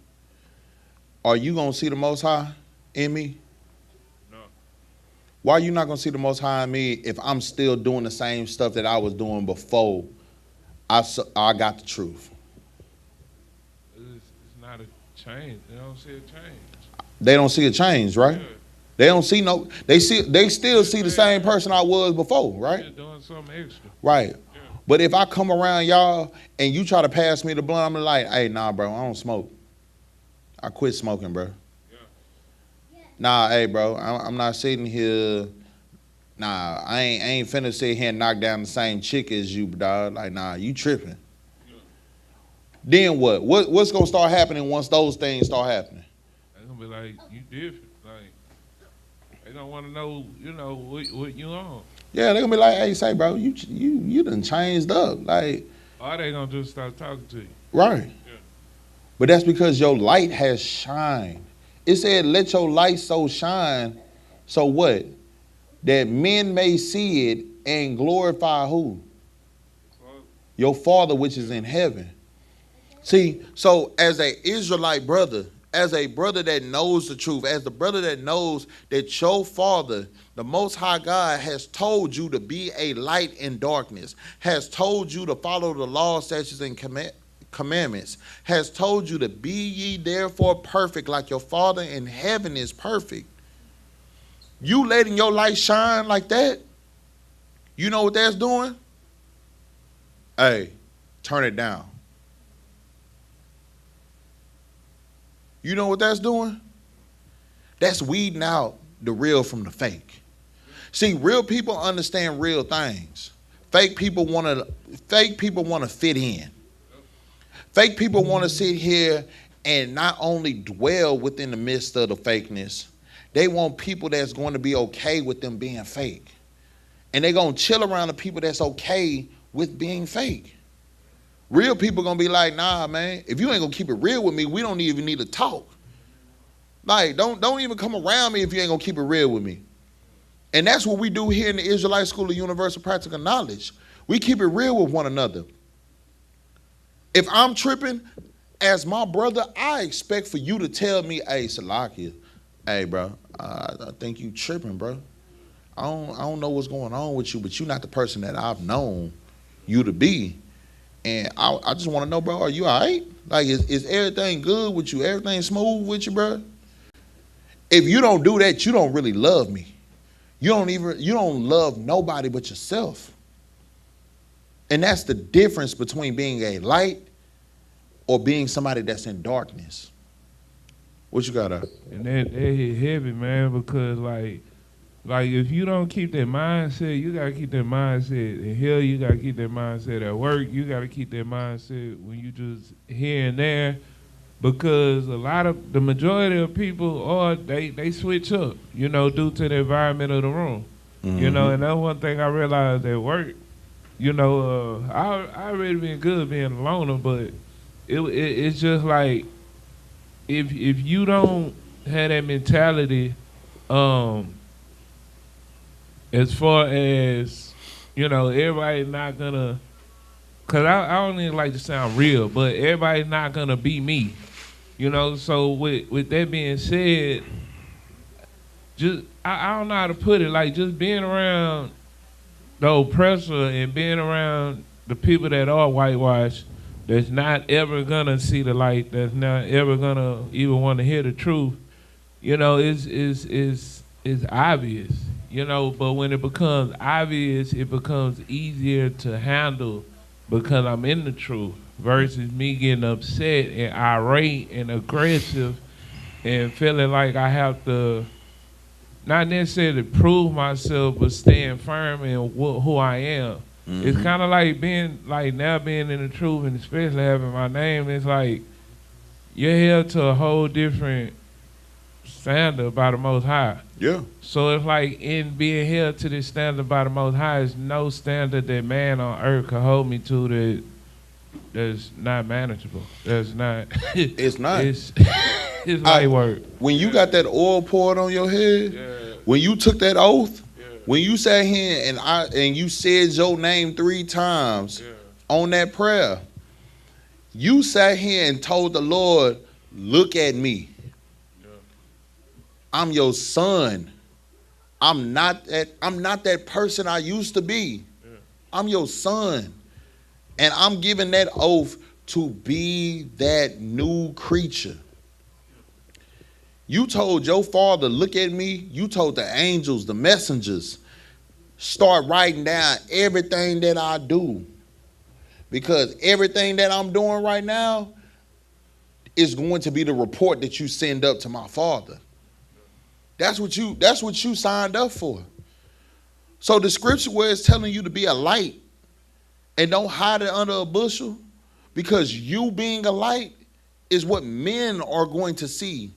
are you going to see the Most High in me? Why are you not going to see the Most High in me if I'm still doing the same stuff that I was doing before I got the truth? It's not a change. They don't see a change. They don't see a change, right? Yeah. They don't see no. They still see the same person I was before, right? You're doing something extra. Right. Yeah. But if I come around y'all and you try to pass me the blunt, I'm like, hey, nah, bro, I don't smoke. I quit smoking, bro. Nah, hey, bro, I'm not sitting here. Nah, I ain't finna sit here and knock down the same chick as you, dog. Like, nah, you tripping. Yeah. Then what? What's gonna start happening once those things start happening? They're gonna be like, you different. Like, they don't want to know, what you on. Yeah, they're gonna be like, hey, say, bro, you done changed up. Like, or they gonna just start talking to you. Right. Yeah. But that's because your light has shined. It said, let your light so shine, so what? That men may see it and glorify who? Your Father which is in heaven. See, so as an Israelite brother, as a brother that knows the truth, as the brother that knows that your Father, the Most High God, has told you to be a light in darkness, has told you to follow the law, statutes, and commandments, has told you to be ye therefore perfect like your Father in heaven is perfect. You letting your light shine like that, you know what that's doing? Hey, turn it down. You know what that's doing? That's weeding out the real from the fake. See, real people understand real things. Fake people want to fit in. Fake people want to sit here and not only dwell within the midst of the fakeness, they want people that's going to be okay with them being fake. And they're going to chill around the people that's okay with being fake. Real people going to be like, nah, man, if you ain't going to keep it real with me, we don't even need to talk. Like, don't even come around me if you ain't going to keep it real with me. And that's what we do here in the Israelite School of Universal Practical Knowledge. We keep it real with one another. If I'm tripping, as my brother, I expect for you to tell me, hey, Salakia, hey, bro, I think you tripping, bro. I don't know what's going on with you, but you're not the person that I've known you to be. And I just want to know, bro, are you all right? Like, is everything good with you? Everything smooth with you, bro? If you don't do that, you don't really love me. You don't love nobody but yourself. And that's the difference between being a light or being somebody that's in darkness. What you got up? And that hit heavy, man, because like if you don't keep that mindset, you gotta keep that mindset in here. You gotta keep that mindset at work. You gotta keep that mindset when you just here and there, because the majority of people they switch up, you know, due to the environment of the room, you know. And that's one thing I realized at work. You know, I already been good being a loner, but it's just like if you don't have that mentality, as far as, you know, everybody's not gonna, cause I don't even like to sound real, but everybody's not gonna be me, you know. So with that being said, just I don't know how to put it, like just being around the oppressor and being around the people that are whitewashed, that's not ever gonna see the light, that's not ever gonna even want to hear the truth, you know, is obvious, you know. But when it becomes obvious, it becomes easier to handle because I'm in the truth versus me getting upset and irate and aggressive and feeling like I have to not necessarily prove myself, but staying firm in who I am. Mm-hmm. It's kind of like now being in the truth, and especially having my name, it's like you're held to a whole different standard by the Most High. Yeah. So it's like in being held to this standard by the Most High, is no standard that man on earth can hold me to that's not manageable. That's not. It's not. It's light work. When you got that oil poured on your head, when you took that oath, when you sat here and you said your name 3 times on that prayer, you sat here and told the Lord, look at me. I'm your son. I'm not that person I used to be. I'm your son. And I'm giving that oath to be that new creature. You told your father, look at me. You told the angels, the messengers, start writing down everything that I do. Because everything that I'm doing right now is going to be the report that you send up to my father. That's what you signed up for. So the scripture where it's telling you to be a light and don't hide it under a bushel, because you being a light is what men are going to see.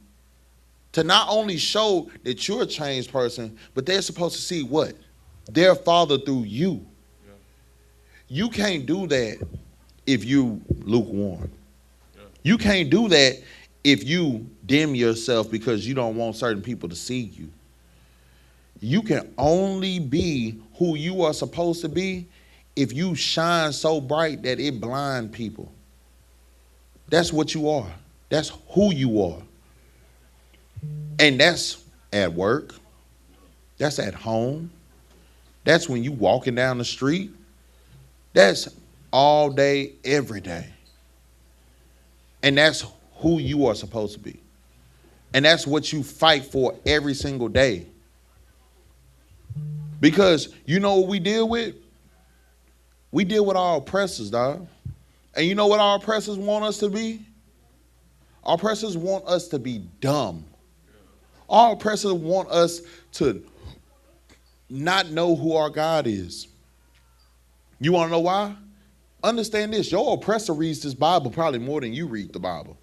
To not only show that you're a changed person, but they're supposed to see what? Their father through you. Yeah. You can't do that if you lukewarm. Yeah. You can't do that if you dim yourself because you don't want certain people to see you. You can only be who you are supposed to be if you shine so bright that it blind people. That's what you are. That's who you are. And that's at work. That's at home. That's when you walking down the street. That's all day, every day. And that's who you are supposed to be. And that's what you fight for every single day. Because you know what we deal with? We deal with our oppressors, dog. And you know what our oppressors want us to be? Our oppressors want us to be dumb. Our oppressors want us to not know who our God is. You want to know why? Understand this. Your oppressor reads this Bible probably more than you read the Bible.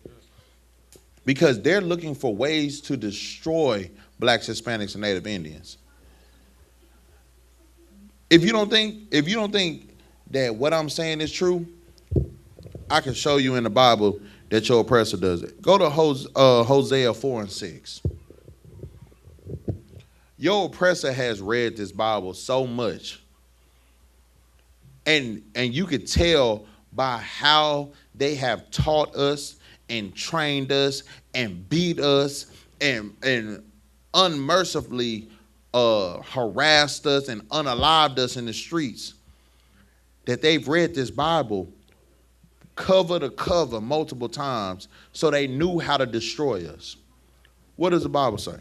Because they're looking for ways to destroy blacks, Hispanics, and Native Indians. If you don't think that what I'm saying is true, I can show you in the Bible that your oppressor does it. Go to Hosea 4 and 6. Your oppressor has read this Bible so much, and you could tell by how they have taught us and trained us and beat us and unmercifully harassed us and unalived us in the streets, that they've read this Bible cover to cover multiple times so they knew how to destroy us. What does the Bible say?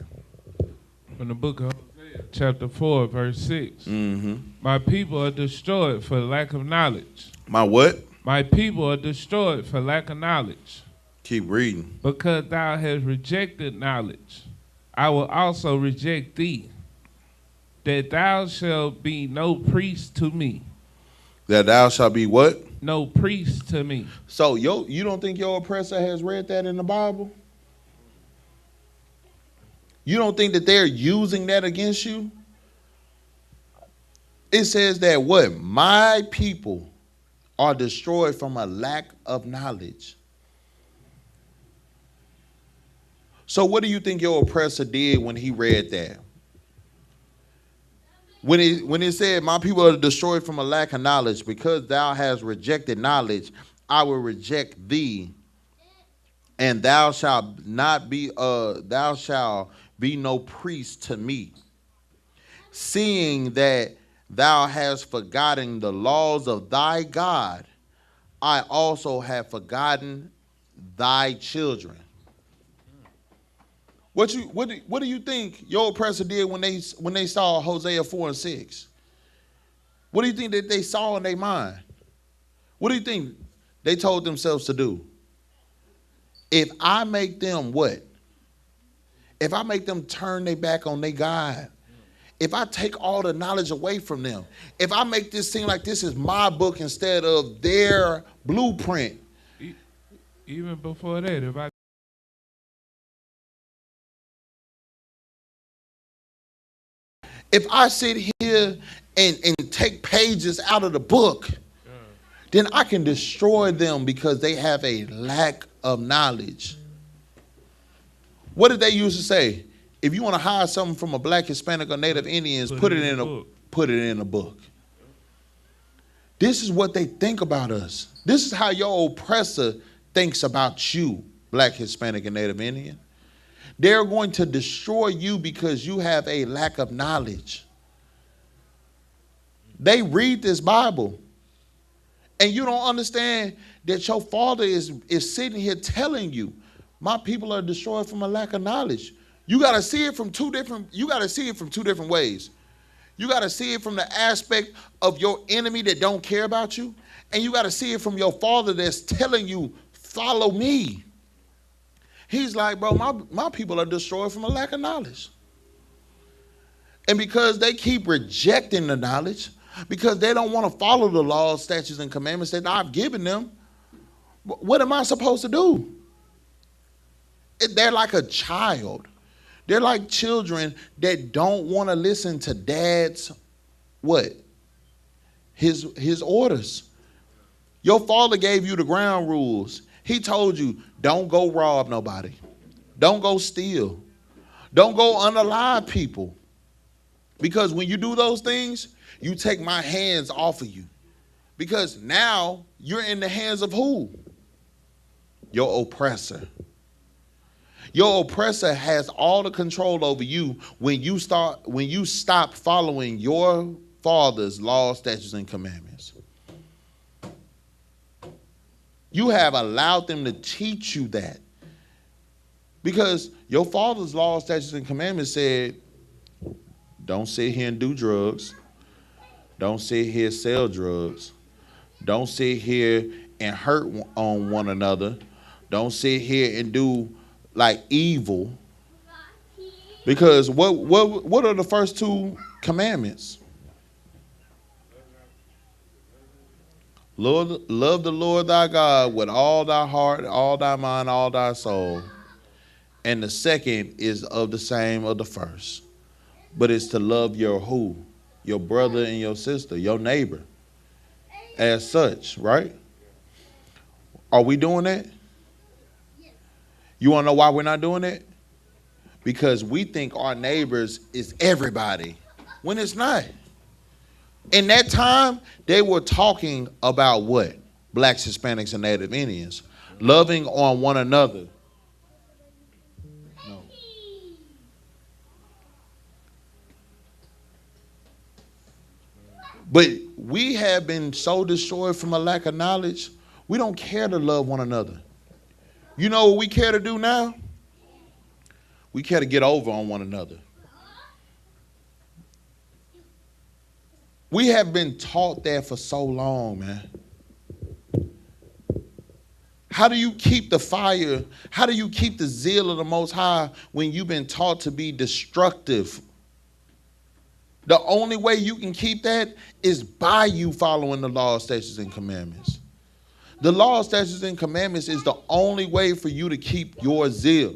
In the book of Hosea, chapter 4, verse 6. Mm-hmm. My people are destroyed for lack of knowledge. My what? My people are destroyed for lack of knowledge. Keep reading. Because thou hast rejected knowledge, I will also reject thee, that thou shalt be no priest to me. That thou shalt be what? No priest to me. So you don't think your oppressor has read that in the Bible? You don't think that they're using that against you? It says that what? My people are destroyed from a lack of knowledge. So what do you think your oppressor did when he read that? When it said, my people are destroyed from a lack of knowledge, because thou hast rejected knowledge, I will reject thee, and thou shalt be no priest to me. Seeing that thou hast forgotten the laws of thy God, I also have forgotten thy children. What do you think your oppressor did when they saw Hosea 4 and 6? What do you think that they saw in their mind? What do you think they told themselves to do? If I make them what? If I make them turn their back on their God, if I take all the knowledge away from them, if I make this seem like this is my book instead of their blueprint. Even before that, if I sit here and take pages out of the book, then I can destroy them because they have a lack of knowledge. What did they used to say? If you want to hide something from a black, Hispanic, or Native Indians, put it in a book. This is what they think about us. This is how your oppressor thinks about you, black, Hispanic, and Native Indian. They're going to destroy you because you have a lack of knowledge. They read this Bible, and you don't understand that your father is sitting here telling you, my people are destroyed from a lack of knowledge. You got to see it from two different ways. You got to see it from the aspect of your enemy that don't care about you, and you got to see it from your father that's telling you, follow me. He's like, bro, my people are destroyed from a lack of knowledge. And because they keep rejecting the knowledge, because they don't want to follow the laws, statutes, and commandments that I've given them, what am I supposed to do? They're like a child. They're like children that don't want to listen to dad's what? His orders. Your father gave you the ground rules. He told you, don't go rob nobody. Don't go steal. Don't go unalive people. Because when you do those things, you take my hands off of you. Because now you're in the hands of who? Your oppressor. Your oppressor has all the control over you when you stop following your father's laws, statutes, and commandments. You have allowed them to teach you that. Because your father's laws, statutes, and commandments said, don't sit here and do drugs. Don't sit here and sell drugs. Don't sit here and hurt on one another. Don't sit here and do like evil. Because what are the first two commandments? Love the Lord thy God with all thy heart, all thy mind, all thy soul. And the second is of the same of the first. But it's to love your who? your brother and your sister, your neighbor, as such, right? Are we doing that? You want to know why we're not doing that? Because we think our neighbors is everybody, when it's not. In that time, they were talking about what? Blacks, Hispanics, and Native Indians. Loving on one another. No. But we have been so destroyed from a lack of knowledge, we don't care to love one another. You know what we care to do now? We care to get over on one another. We have been taught that for so long, man. How do you keep the fire? How do you keep the zeal of the Most High when you've been taught to be destructive? The only way you can keep that is by you following the law, statutes, and commandments. The law, statutes, and commandments is the only way for you to keep your zeal.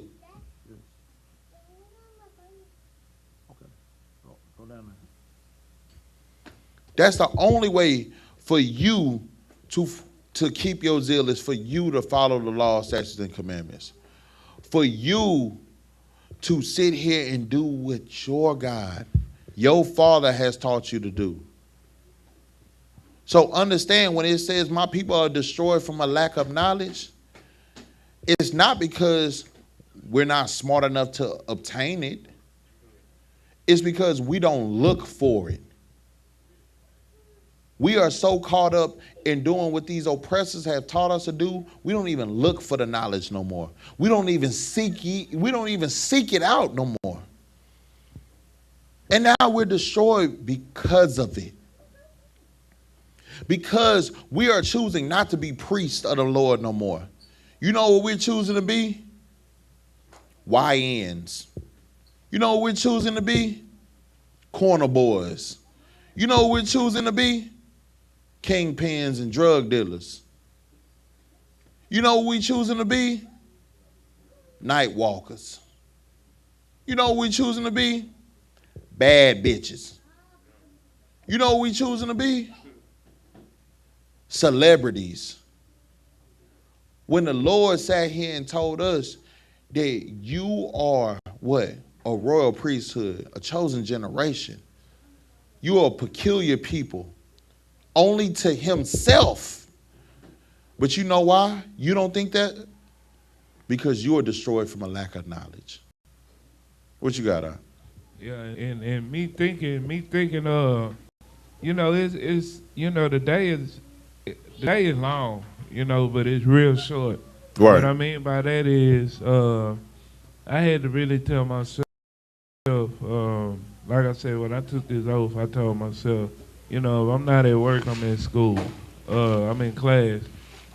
That's the only way for you to keep your zeal, is for you to follow the law, statutes, and commandments. For you to sit here and do what your God, your Father, has taught you to do. So understand, when it says my people are destroyed from a lack of knowledge, it's not because we're not smart enough to obtain it. It's because we don't look for it. We are so caught up in doing what these oppressors have taught us to do, we don't even look for the knowledge no more. We don't even seek it out no more. And now we're destroyed because of it. Because we are choosing not to be priests of the Lord no more. You know what we're choosing to be? YNs. You know what we're choosing to be? Corner boys. You know what we're choosing to be? Kingpins and drug dealers. You know what we're choosing to be? Night walkers. You know what we're choosing to be? Bad bitches. You know what we're choosing to be? Celebrities. When the Lord sat here and told us that you are what? A royal priesthood, a chosen generation. You are a peculiar people, only to himself. But you know why you don't think that? Because you are destroyed from a lack of knowledge. What you got, Yeah, and me thinking, you know, it's you know, the day is long, you know, but it's real short. Right. What I mean by that is, I had to really tell myself, like I said, when I took this oath, I told myself, you know, if I'm not at work, I'm in school, I'm in class.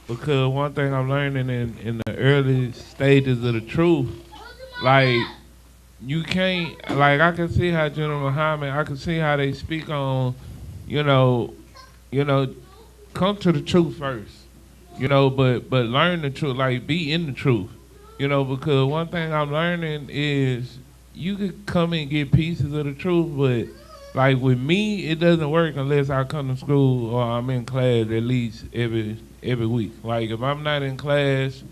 Because one thing I'm learning in the early stages of the truth, like, you can't, like, I can see how General Muhammad, I can see how they speak on, you know, come to the truth first, you know, but learn the truth, like, be in the truth, you know, because one thing I'm learning is you could come and get pieces of the truth, but, like, with me, it doesn't work unless I come to school or I'm in class at least every week. Like, if I'm not in class,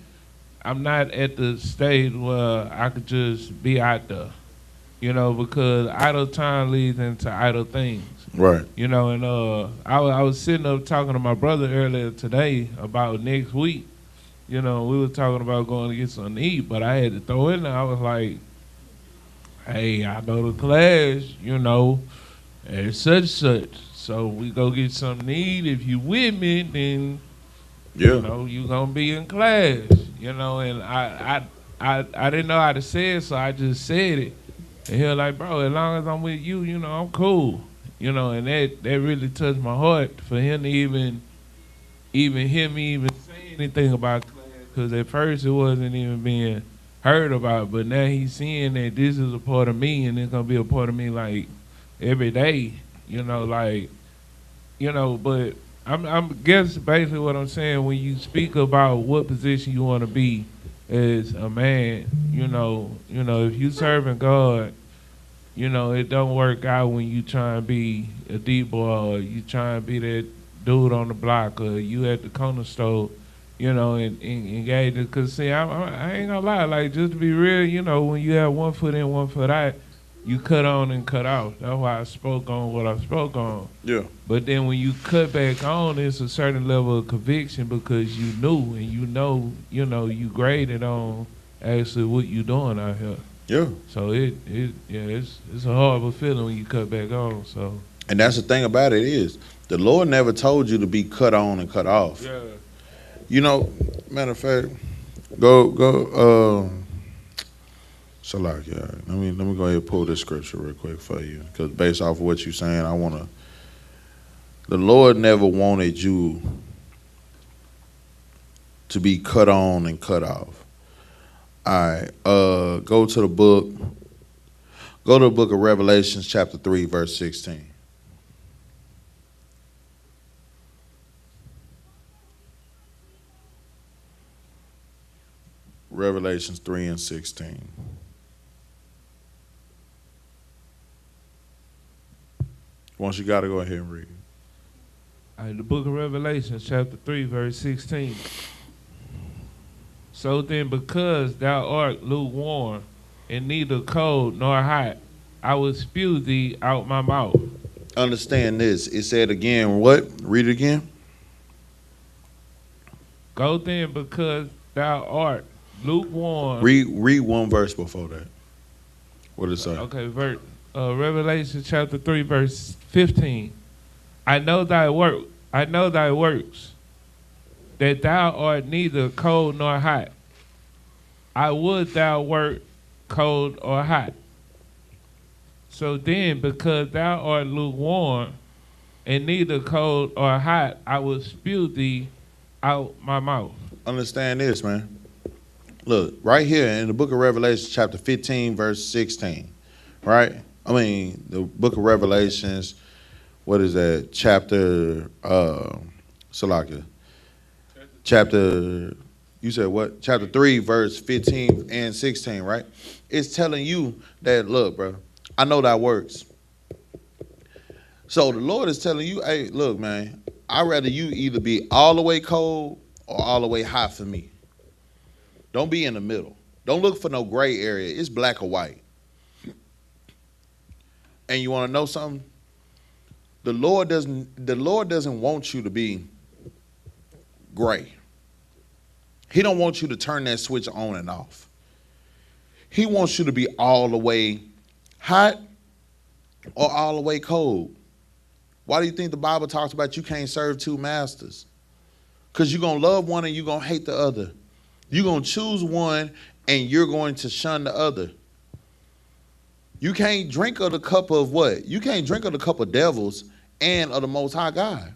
I'm not at the stage where I could just be out there, you know, because idle time leads into idle things. Right. You know, and I was sitting up talking to my brother earlier today about next week. You know, we were talking about going to get something to eat, but I had to throw in there, I was like, hey, I go to class, you know, and such. So we go get something to eat. If you with me, then you know, you gonna be in class, you know, and I didn't know how to say it, so I just said it. And he was like, bro, as long as I'm with you, you know, I'm cool. You know, and that really touched my heart for him to even hear me even say anything about class, because at first it wasn't even being heard about, but now he's seeing that this is a part of me, and it's gonna be a part of me like every day, you know, like, you know, but I'm guess basically what I'm saying, when you speak about what position you want to be as a man, you know, if you serving God, You know, it don't work out when you try and be a D-boy or you try and be that dude on the block or you at the corner store, you know, and engage. Because, see, I ain't gonna lie, like, just to be real, you know, when you have 1 foot in, 1 foot out, you cut on and cut off. That's why I spoke on what I spoke on. Yeah. But then when you cut back on, it's a certain level of conviction because you knew and you know, you graded on actually what you doing out here. Yeah. So it's a horrible feeling when you cut back on. So. And that's the thing about it is, the Lord never told you to be cut on and cut off. Yeah. You know, matter of fact, Shalak, let me go ahead and pull this scripture real quick for you, because based off of what you're saying, the Lord never wanted you to be cut on and cut off. All right, go to the book of Revelations chapter 3, verse 16. Revelations 3 and 16. Once you got to go ahead and read. All right, the book of Revelation, chapter 3, verse 16. So then, because thou art lukewarm, and neither cold nor hot, I will spew thee out my mouth. Understand this. It said again, what? Read it again. Go then, because thou art lukewarm. Read one verse before that. What did it say? Okay, Revelation chapter 3, verse 15. I know thy works, that thou art neither cold nor hot. I would thou wert cold or hot. So then, because thou art lukewarm, and neither cold or hot, I will spew thee out my mouth. Understand this, man. Look, right here in the book of Revelation, chapter 15, verse 16, right? I mean, the book of Revelations, what is that? Chapter, Salaka. Chapter, you said what? Chapter 3, verse 15 and 16, right? It's telling you that, look, bro, I know thy works. So the Lord is telling you, hey, look, man, I'd rather you either be all the way cold or all the way hot for me. Don't be in the middle. Don't look for no gray area. It's black or white. And you want to know something? The Lord doesn't want you to be gray. He don't want you to turn that switch on and off. He wants you to be all the way hot or all the way cold. Why do you think the Bible talks about you can't serve two masters? Because you're going to love one and you're going to hate the other. You're going to choose one and you're going to shun the other. You can't drink of the cup of what? You can't drink of the cup of devils and of the Most High God.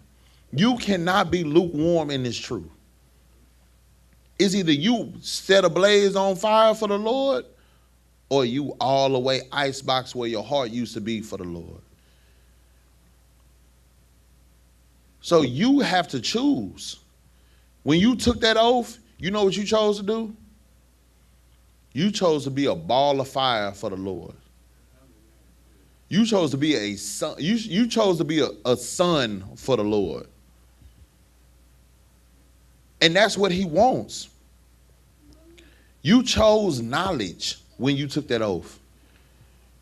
You cannot be lukewarm in this truth. It's either you set a blaze on fire for the Lord or you all the way icebox where your heart used to be for the Lord. So you have to choose. When you took that oath, you know what you chose to do? You chose to be a ball of fire for the Lord. You chose to be a son. You chose to be a son for the Lord. And that's what he wants. You chose knowledge when you took that oath.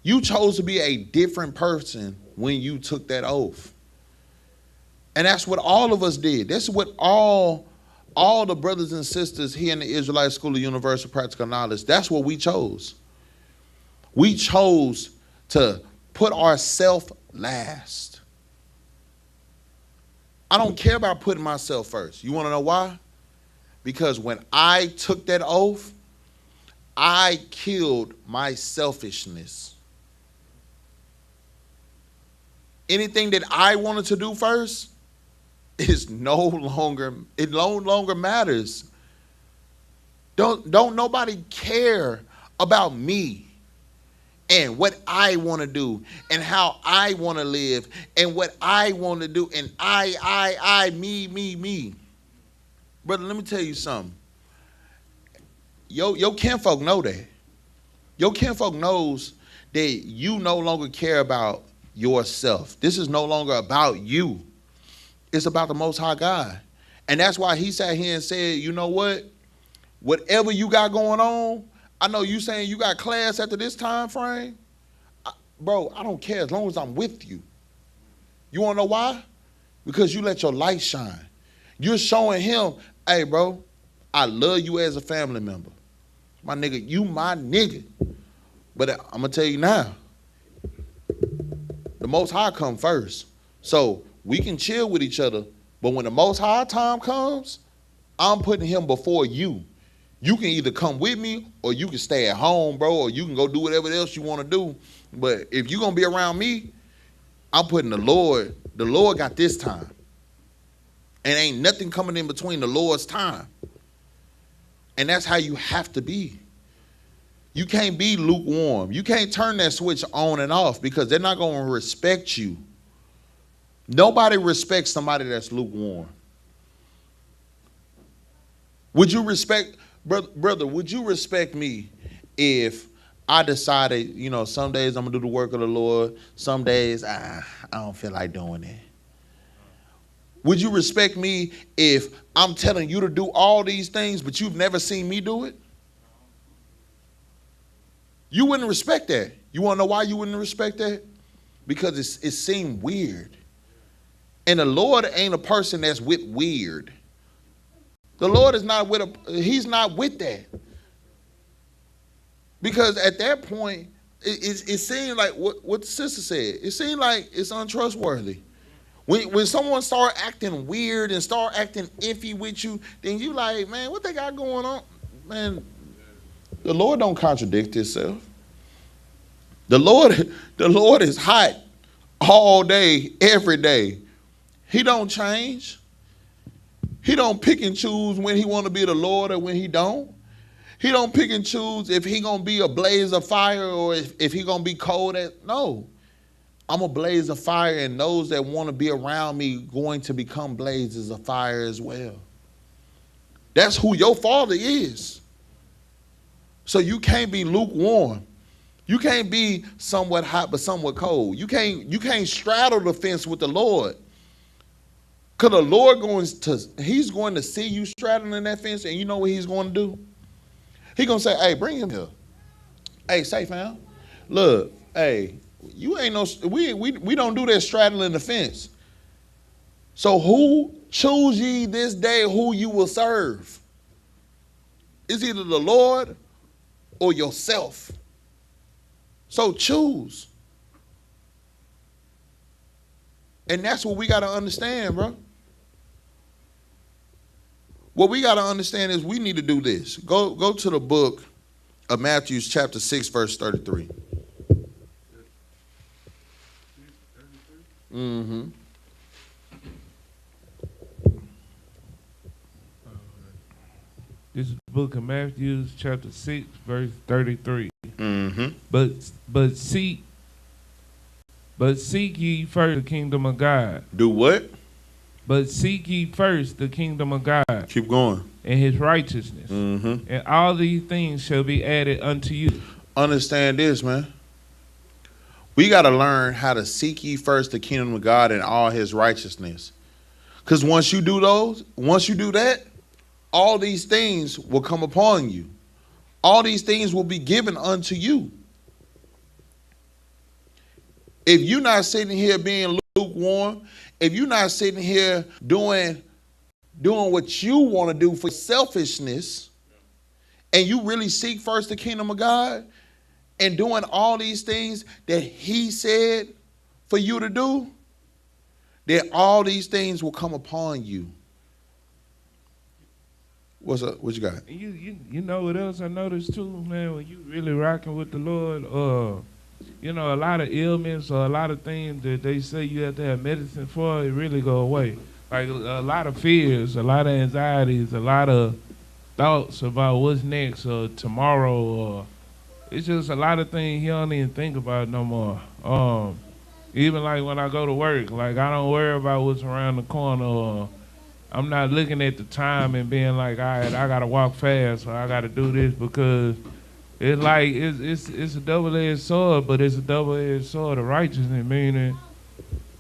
You chose to be a different person when you took that oath. And that's what all of us did. That's what all the brothers and sisters here in the Israelite School of Universal Practical Knowledge, that's what we chose. We chose to put ourselves last. I don't care about putting myself first. You want to know why? Because when I took that oath, I killed my selfishness. Anything that I wanted to do first is no longer matters. Don't nobody care about me and what I want to do and how I want to live and what I want to do and I, me. Brother, let me tell you something. Your kinfolk know that. Your kinfolk knows that you no longer care about yourself. This is no longer about you. It's about the Most High God. And that's why he sat here and said, you know what? Whatever you got going on, I know you saying you got class after this time frame. Bro, I don't care as long as I'm with you. You want to know why? Because you let your light shine. You're showing him, hey, bro, I love you as a family member. My nigga, you my nigga. But I'm going to tell you now, the Most High come first. So we can chill with each other, but when the Most High time comes, I'm putting him before you. You can either come with me or you can stay at home, bro, or you can go do whatever else you want to do. But if you're going to be around me, I'm putting the Lord got this time. And ain't nothing coming in between the Lord's time. And that's how you have to be. You can't be lukewarm. You can't turn that switch on and off because they're not going to respect you. Nobody respects somebody that's lukewarm. Would you respect, brother, would you respect me if I decided, you know, some days I'm going to do the work of the Lord, some days I don't feel like doing it? Would you respect me if I'm telling you to do all these things, but you've never seen me do it? You wouldn't respect that. You want to know why you wouldn't respect that? Because it seemed weird. And the Lord ain't a person that's with weird. The Lord is not he's not with that. Because at that point, it seemed like what the sister said. It seemed like it's untrustworthy. When someone start acting weird and start acting iffy with you, then you like, man, what they got going on? Man, the Lord don't contradict himself. The Lord is hot all day, every day. He don't change. He don't pick and choose when he want to be the Lord or when he don't. He don't pick and choose if he going to be a blaze of fire or if he going to be cold. No. I'm a blaze of fire, and those that want to be around me going to become blazes of fire as well. That's who your Father is. So you can't be lukewarm. You can't be somewhat hot but somewhat cold. You can't straddle the fence with the Lord. Because the Lord he's going to see you straddling that fence, and you know what he's going to do? He's going to say, hey, bring him here. Hey, say, fam, look, hey, you ain't no, we don't do that straddling the fence. So choose ye this day who you will serve. It's either the Lord or yourself. So choose. And that's what we got to understand, bro. What we got to understand is we need to do this. Go to the book of Matthew chapter 6, verse 33. Mm-hmm. This is the book of Matthew chapter 6, verse 33. Mm-hmm. But seek ye first the kingdom of God. Do what? But seek ye first the kingdom of God. Keep going. And his righteousness. Mm-hmm. And all these things shall be added unto you. Understand this, man. We got to learn how to seek ye first the kingdom of God and all his righteousness. Because once you do that, all these things will come upon you. All these things will be given unto you. If you're not sitting here being lukewarm, if you're not sitting here doing what you want to do for selfishness, and you really seek first the kingdom of God and doing all these things that he said for you to do, then all these things will come upon you. What's up? What you got? You know what else I noticed too, man? When you really rocking with the Lord, you know, a lot of ailments or a lot of things that they say you have to have medicine for, it really go away. Like a lot of fears, a lot of anxieties, a lot of thoughts about what's next or tomorrow, or it's just a lot of things you don't even think about no more. Even like when I go to work, like I don't worry about what's around the corner, or I'm not looking at the time and being like, all right, I gotta walk fast or I gotta do this, because It's like it's a double-edged sword, but it's a double-edged sword of righteousness, meaning,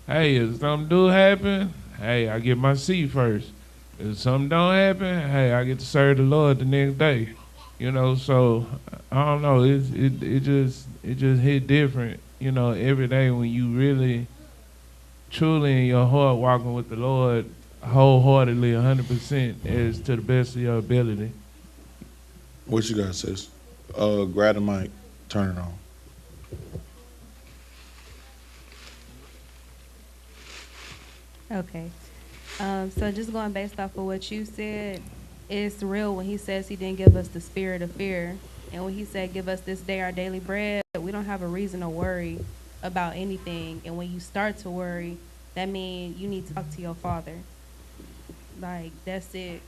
hey, if something do happen, hey, I get my seat first. If something don't happen, hey, I get to serve the Lord the next day. You know, so I don't know. It just hit different. You know, every day when you really, truly in your heart walking with the Lord wholeheartedly, 100%, as to the best of your ability. What you got, sis? Grab the mic, turn it on. Okay. So just going based off of what you said, it's real when he says he didn't give us the spirit of fear. And when he said, give us this day our daily bread, we don't have a reason to worry about anything. And when you start to worry, that means you need to talk to your father. Like, that's it.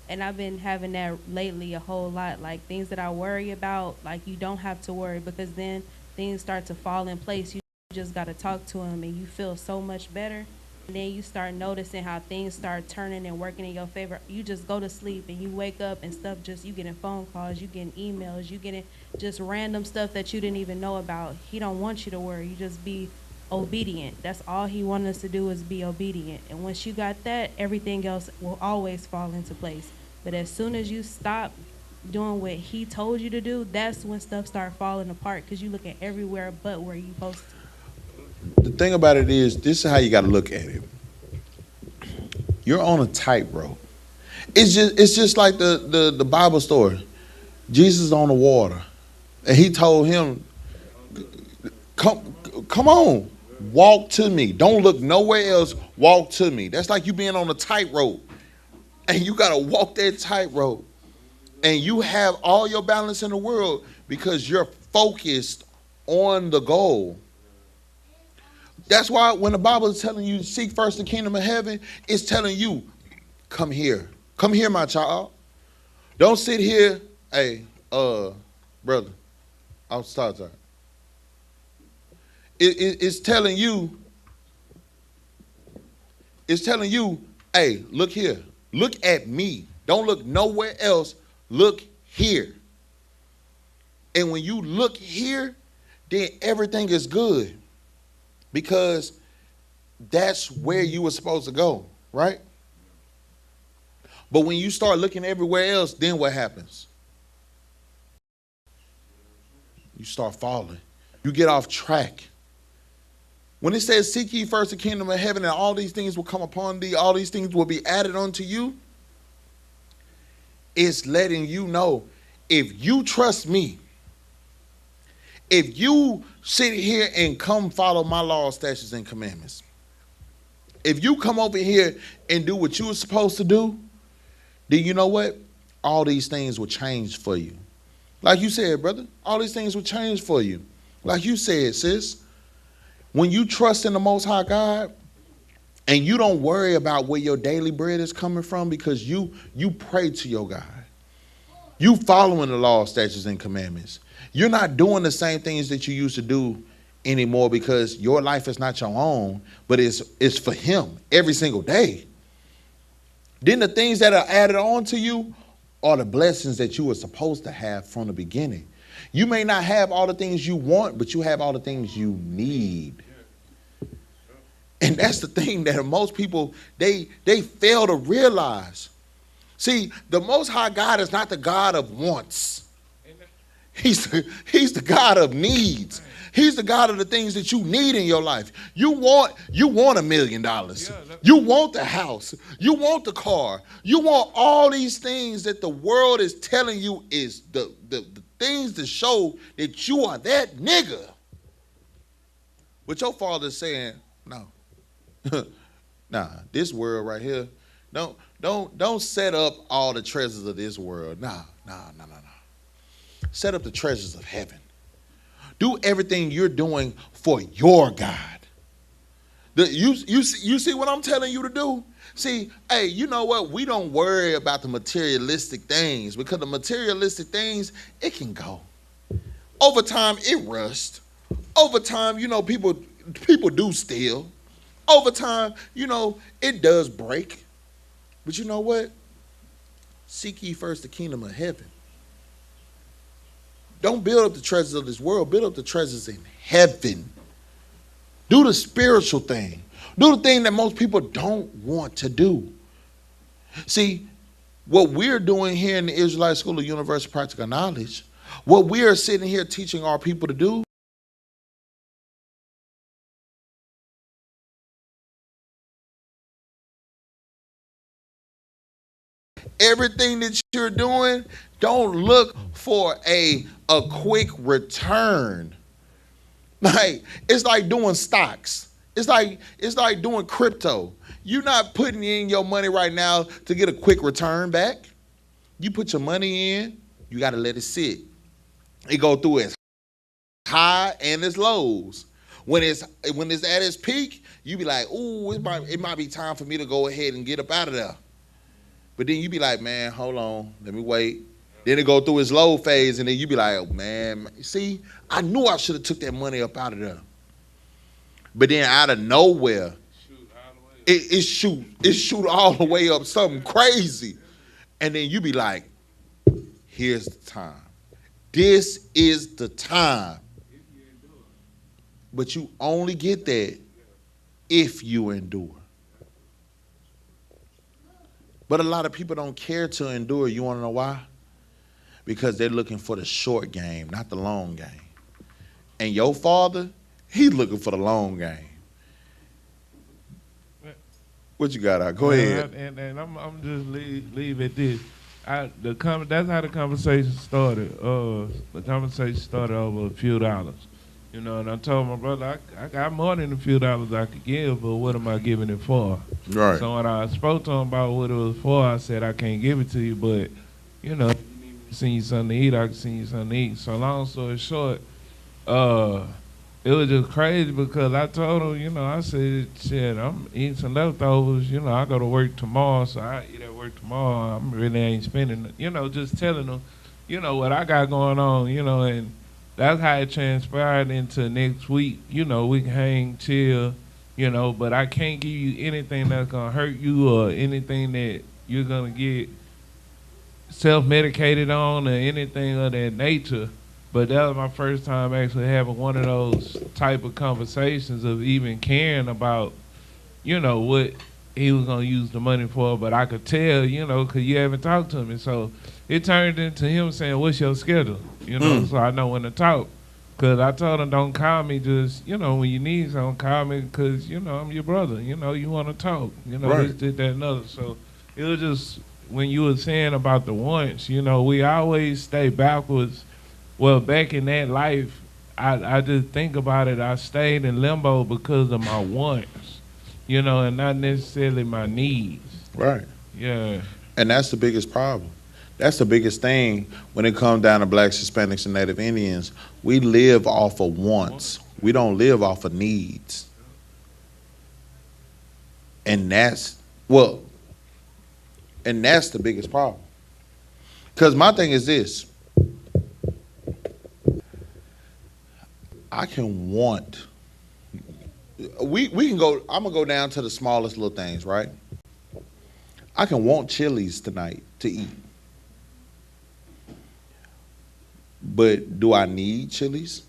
And I've been having that lately a whole lot. Like, things that I worry about, like, you don't have to worry, because then things start to fall in place. You just got to talk to him and you feel so much better. And then you start noticing how things start turning and working in your favor. You just go to sleep and you wake up and stuff, just you getting phone calls, you getting emails, you getting just random stuff that you didn't even know about. He don't want you to worry. You just be obedient. That's all he wants us to do, is be obedient. And once you got that, everything else will always fall into place. But as soon as you stop doing what he told you to do, that's when stuff start falling apart, because you looking everywhere but where you supposed to. The thing about it is, this is how you got to look at it. You're on a tightrope. It's just like the Bible story. Jesus is on the water, and he told him, come on, walk to me. Don't look nowhere else. Walk to me. That's like you being on a tightrope, and you got to walk that tightrope, and you have all your balance in the world because you're focused on the goal. That's why when the Bible is telling you to seek first the kingdom of heaven, it's telling you, come here. Come here, my child. Don't sit here. Hey, brother, I'll start that. It's telling you, hey, look here. Look at me. Don't look nowhere else. Look here. And when you look here, then everything is good. Because that's where you were supposed to go, right? But when you start looking everywhere else, then what happens? You start falling. You get off track. When it says, seek ye first the kingdom of heaven, and all these things will come upon thee, all these things will be added unto you, it's letting you know, if you trust me, if you sit here and come follow my laws, statutes, and commandments, if you come over here and do what you were supposed to do, then you know what? All these things will change for you. Like you said, brother, all these things will change for you. Like you said, sis, when you trust in the Most High God and you don't worry about where your daily bread is coming from, because you pray to your God. You following the law, statutes, and commandments. You're not doing the same things that you used to do anymore, because your life is not your own, but it's for him every single day. Then the things that are added on to you are the blessings that you were supposed to have from the beginning. You may not have all the things you want, but you have all the things you need. And that's the thing that most people, they fail to realize. See, the Most High God is not the God of wants. He's the God of needs. He's the God of the things that you need in your life. You want $1 million. You want the house. You want the car. You want all these things that the world is telling you is the things to show that you are that nigga. But your father's saying, no. Nah, this world right here, don't set up all the treasures of this world. Nah. Set up the treasures of heaven. Do everything you're doing for your God. You see what I'm telling you to do? See, hey, you know what? We don't worry about the materialistic things, because the materialistic things, it can go. Over time, it rusts. Over time, people do steal. Over time, it does break. But you know what? Seek ye first the kingdom of heaven. Don't build up the treasures of this world. Build up the treasures in heaven. Do the spiritual thing. Do the thing that most people don't want to do. See, what we're doing here in the Israelite School of Universal Practical Knowledge, what we are sitting here teaching our people to do, everything that you're doing, don't look for a quick return. Like, it's like doing stocks. It's like doing crypto. You're not putting in your money right now to get a quick return back. You put your money in, you got to let it sit. It go through its high and its lows. When it's at its peak, you be like, ooh, it might be time for me to go ahead and get up out of there. But then you be like, man, hold on, let me wait. Then it go through its low phase, and then you be like, oh, man, see, I knew I should have took that money up out of there. But then out of nowhere, it shoot all the way up something crazy. And then you be like, here's the time. This is the time. But you only get that if you endure. But a lot of people don't care to endure. You want to know why? Because they're looking for the short game, not the long game. And your father, he's looking for the long game. What you got out? Go ahead. And I'm just leave at this. That's how the conversation started. The conversation started over a few dollars. You know, and I told my brother, I got more than a few dollars I could give, but what am I giving it for? Right. So when I spoke to him about what it was for, I said, I can't give it to you, but, you know, send you something to eat, I can send you something to eat. So long story short, it was just crazy because I told him, you know, I said, shit, I'm eating some leftovers. You know, I go to work tomorrow, so I eat at work tomorrow. I really ain't spending, you know, just telling them, you know, what I got going on, you know, and that's how it transpired into next week. You know, we can hang, chill, you know, but I can't give you anything that's going to hurt you or anything that you're going to get self-medicated on or anything of that nature. But that was my first time actually having one of those type of conversations of even caring about, you know, what he was going to use the money for. But I could tell, you know, because you haven't talked to me. So it turned into him saying, what's your schedule? You know, so I know when to talk. Because I told him, don't call me just, you know, when you need something, call me because, you know, I'm your brother. You know, you want to talk. You know, right. This, did that, another. So it was just, when you were saying about the wants, you know, we always stay backwards. Well, back in that life, I just think about it, I stayed in limbo because of my wants, you know, and not necessarily my needs. Right. Yeah. And that's the biggest problem. That's the biggest thing when it comes down to blacks, Hispanics, and Native Indians. We live off of wants. We don't live off of needs. And that's the biggest problem. Because my thing is this. I can want. We can go. I'm gonna go down to the smallest little things, right? I can want Chili's tonight to eat, but do I need Chili's?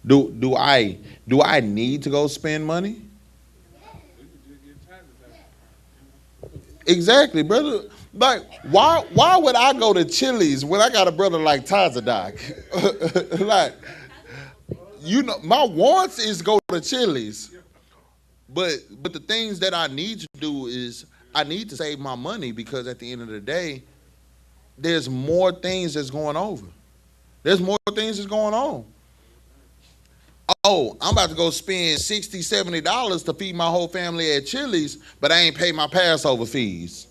Do I need to go spend money? Exactly, brother. Like, why would I go to Chili's when I got a brother like Tazadak? Like, you know, my wants is go to Chili's. But the things that I need to do is I need to save my money because at the end of the day, there's more things that's going over. There's more things that's going on. Oh, I'm about to go spend $60, $70 to feed my whole family at Chili's, but I ain't pay my Passover fees.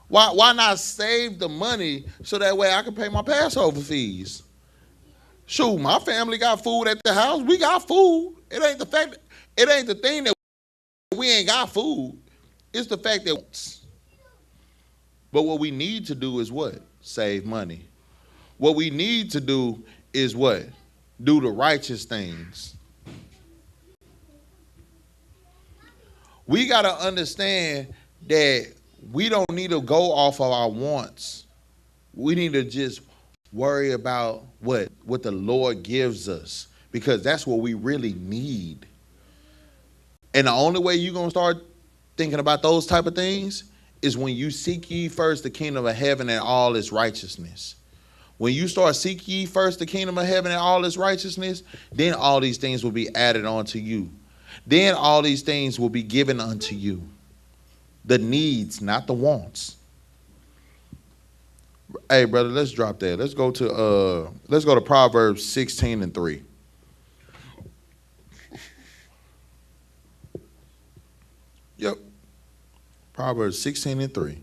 Why not save the money so that way I can pay my Passover fees? Shoot, my family got food at the house. We got food. It ain't the thing that we ain't got food. It's the fact that. But what we need to do is what? Save money. What we need to do is what? Do the righteous things. We got to understand that we don't need to go off of our wants. We need to just worry about what the Lord gives us, because that's what we really need. And the only way you're going to start thinking about those type of things is when you seek ye first the kingdom of heaven and all its righteousness. When you start seek ye first the kingdom of heaven and all its righteousness, then all these things will be added onto you. Then all these things will be given unto you. The needs, not the wants. Hey, brother, let's drop that. Let's go to Proverbs 16:3. Yep. Proverbs 16:3.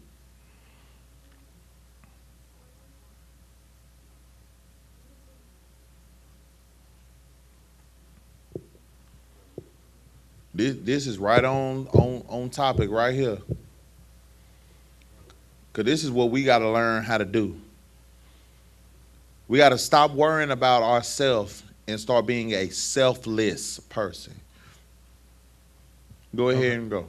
This is right on topic right here. Because this is what we got to learn how to do. We got to stop worrying about ourselves and start being a selfless person. Go ahead and go.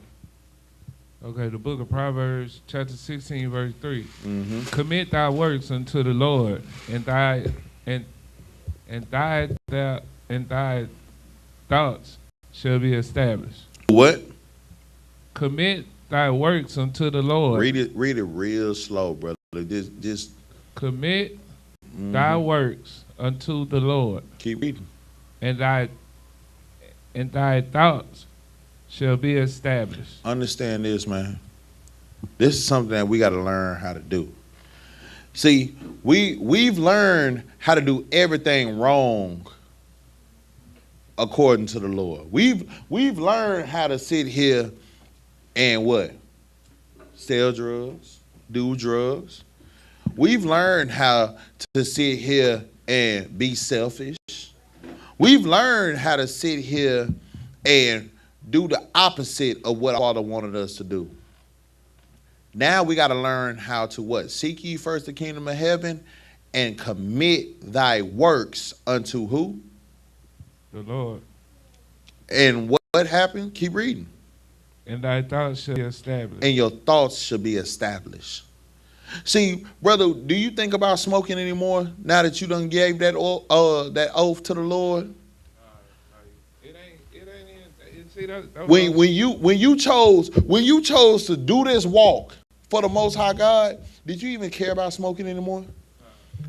Okay, the book of Proverbs, chapter 16, verse 3. Mm-hmm. Commit thy works unto the Lord, and thy thoughts shall be established. What? Commit thy works unto the Lord. Read it real slow, brother. Just commit thy works unto the Lord. Keep reading. And thy thoughts shall be established. Understand this, man. This is something that we got to learn how to do. See, we've learned how to do everything wrong according to the Lord. We've learned how to sit here and what? Sell drugs, do drugs. We've learned how to sit here and be selfish. We've learned how to sit here and do the opposite of what our Father wanted us to do. Now we got to learn how to what? Seek ye first the kingdom of heaven and commit thy works unto who? The Lord. And what happened? Keep reading. And thy thoughts shall be established. And your thoughts should be established. See, brother, do you think about smoking anymore now that you done gave that oath to the Lord? When you chose to do this walk for the Most High God, did you even care about smoking anymore?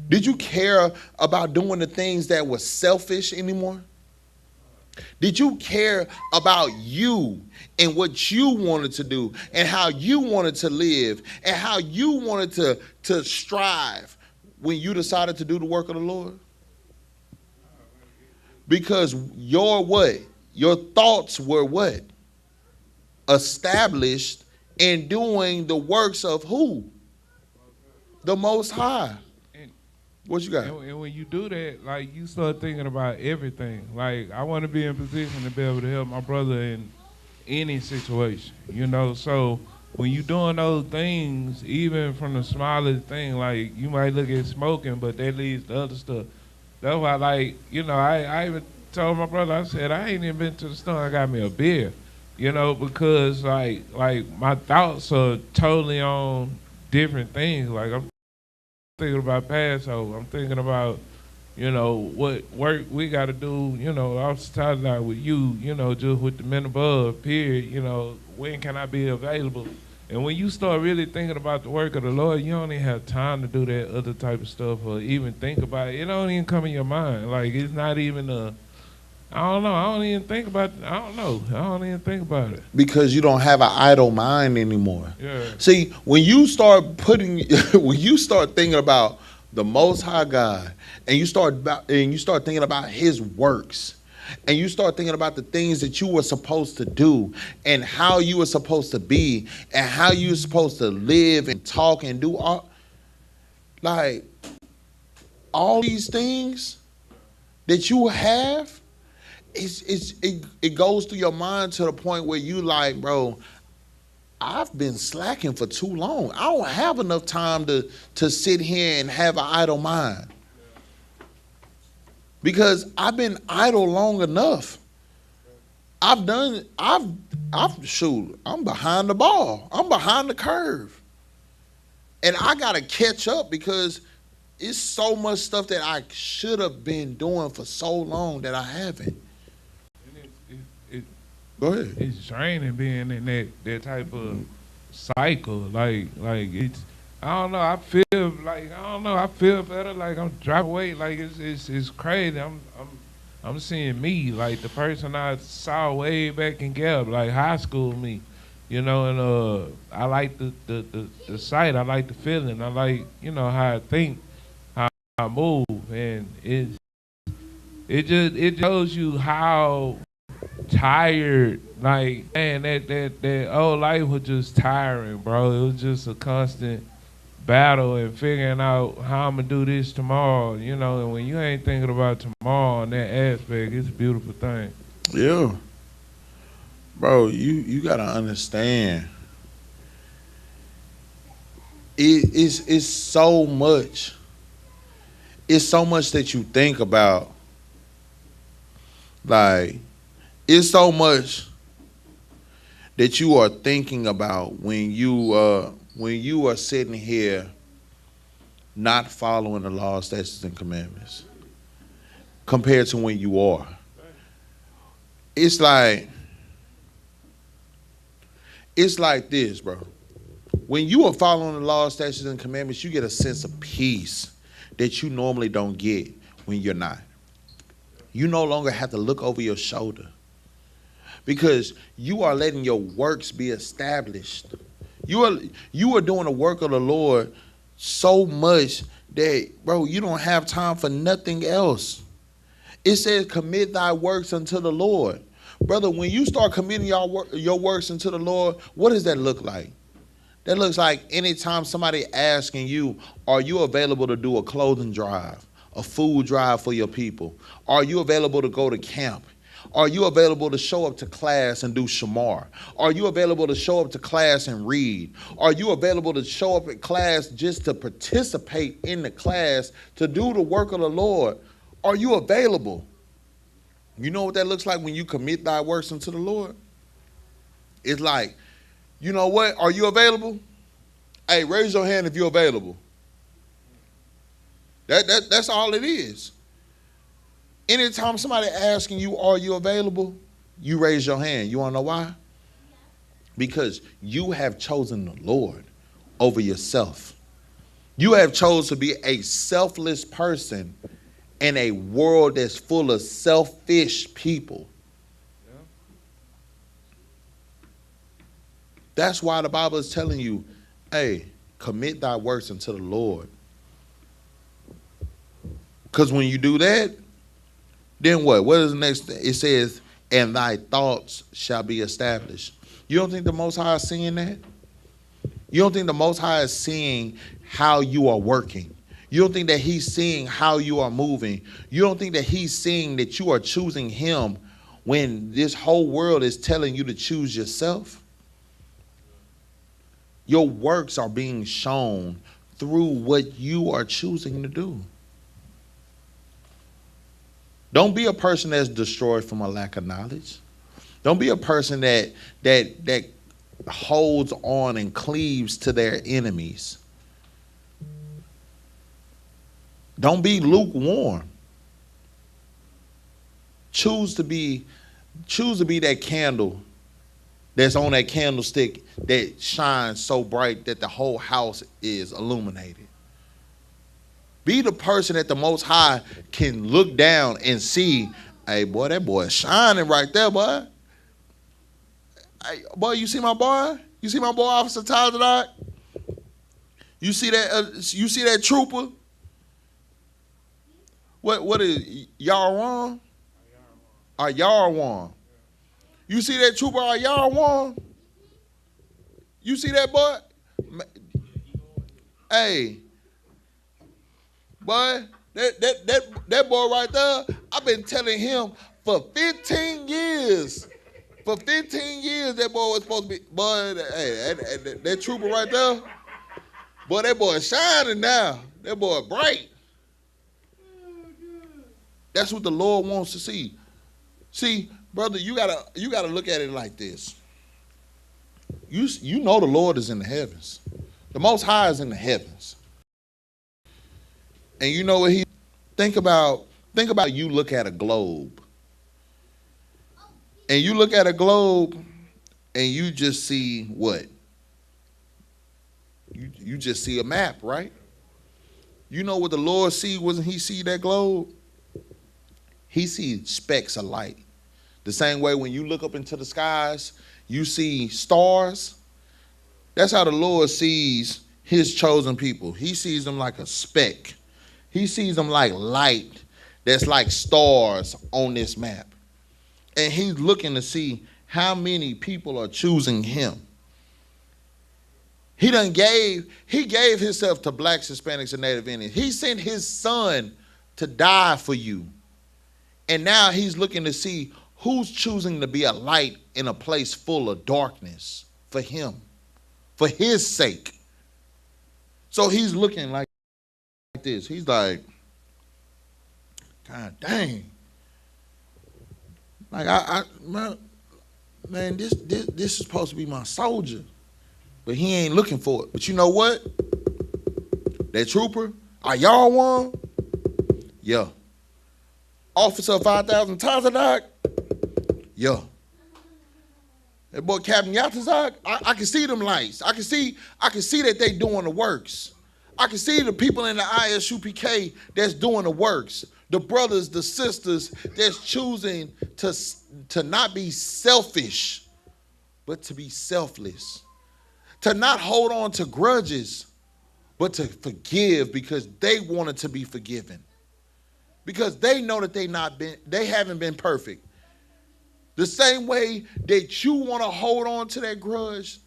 Did you care about doing the things that were selfish anymore? Did you care about you and what you wanted to do and how you wanted to live and how you wanted to strive when you decided to do the work of the Lord? Because your what? Your thoughts were what? Established in doing the works of who? The Most High. What you got? And when you do that, like, you start thinking about everything. Like, I want to be in position to be able to help my brother in any situation, you know? So when you doing those things, even from the smallest thing, like, you might look at smoking, but that leads to other stuff. That's why, like, you know, I even told my brother, I said, I ain't even been to the store, I got me a beer, you know, because, like my thoughts are totally on different things. Like, I'm thinking about Passover. I'm thinking about, you know, what work we got to do. You know, I was talking about with you, you know, just with the men above, period. You know, when can I be available? And when you start really thinking about the work of the Lord, you don't even have time to do that other type of stuff or even think about it. It don't even come in your mind. Like, it's not even I don't know. I don't even think about it. I don't even think about it. Because you don't have an idle mind anymore. Yeah. See, when you start thinking about the Most High God, and you start thinking about His works, and you start thinking about the things that you were supposed to do, and how you were supposed to be, and how you were supposed to live and talk and do all these things that you have. It goes through your mind to the point where you like, bro, I've been slacking for too long. I don't have enough time to sit here and have an idle mind. Because I've been idle long enough. I'm behind the ball. I'm behind the curve. And I gotta catch up because it's so much stuff that I should have been doing for so long that I haven't. And it, Go ahead. it's draining being in that type of cycle. Like it's, I don't know. I feel like, I don't know. I feel better. Like I'm dropping weight. Like it's crazy. I'm seeing me, like the person I saw way back in Galv, like high school me, you know. And I like the sight. I like the feeling. I like, you know, how I think, how I move, and it shows you how tired, like, man, that old life was just tiring, bro. It was just a constant battle and figuring out how I'm gonna do this tomorrow, you know. And when you ain't thinking about tomorrow in that aspect, it's a beautiful thing. Yeah. Bro, you gotta understand. It's so much. It's so much that you think about. Like, it's so much that you are thinking about when you are sitting here not following the laws, statutes, and commandments compared to when you are. It's like this, bro. When you are following the laws, statutes, and commandments, you get a sense of peace that you normally don't get when you're not. You no longer have to look over your shoulder because you are letting your works be established. You are doing the work of the Lord so much that, bro, you don't have time for nothing else. It says, commit thy works unto the Lord. Brother, when you start committing your works unto the Lord, what does that look like? That looks like anytime somebody asking you, are you available to do a clothing drive, a food drive for your people? Are you available to go to camp? Are you available to show up to class and do shamar? Are you available to show up to class and read? Are you available to show up at class just to participate in the class, to do the work of the Lord? Are you available? You know what that looks like when you commit thy works unto the Lord? It's like, you know what? Are you available? Hey, raise your hand if you're available. That's all it is. Anytime somebody asking you, are you available? You raise your hand. You want to know why? Because you have chosen the Lord over yourself. You have chosen to be a selfless person in a world that's full of selfish people. Yeah. That's why the Bible is telling you, hey, commit thy works unto the Lord. Because when you do that, then what? What is the next thing? It says, and thy thoughts shall be established. You don't think the Most High is seeing that? You don't think the Most High is seeing how you are working? You don't think that he's seeing how you are moving? You don't think that he's seeing that you are choosing him when this whole world is telling you to choose yourself? Your works are being shown through what you are choosing to do. Don't be a person that's destroyed from a lack of knowledge. Don't be a person that holds on and cleaves to their enemies. Don't be lukewarm. Choose to be that candle that's on that candlestick that shines so bright that the whole house is illuminated. Be the person that the Most High can look down and see, hey, boy, that boy is shining right there, boy. Hey, boy, you see my boy? You see my boy, Officer Tajadot? You see that trooper? What is Yarwan? Yarwan. You see that trooper Yarwan? You see that boy? Hey. Boy, that boy right there, I've been telling him for 15 years. For 15 years, that boy was supposed to be, boy, hey, that trooper right there, boy, that boy is shining now. That boy bright. That's what the Lord wants to see. See, brother, you gotta look at it like this. You know the Lord is in the heavens. The Most High is in the heavens. And you know what think about you look at a globe. And you look at a globe and you just see what? You just see a map, right? You know what the Lord see when he see that globe? He sees specks of light. The same way when you look up into the skies, you see stars. That's how the Lord sees his chosen people. He sees them like a speck. He sees them like light that's like stars on this map. And he's looking to see how many people are choosing him. He gave himself to blacks, Hispanics, and Native Indians. He sent his son to die for you. And now he's looking to see who's choosing to be a light in a place full of darkness for him, for his sake. So he's looking like this. He's like, God dang. Like, man, this is supposed to be my soldier. But he ain't looking for it. But you know what? That trooper, are y'all one? Yeah. Officer 5,000 Tazadak? Yeah. That boy Captain Yatazak, I can see them lights. I can see that they doing the works. I can see the people in the I.S.U.P.K. that's doing the works. The brothers, the sisters that's choosing to not be selfish, but to be selfless. To not hold on to grudges, but to forgive because they wanted to be forgiven. Because they know that they haven't been perfect. The same way that you want to hold on to that grudge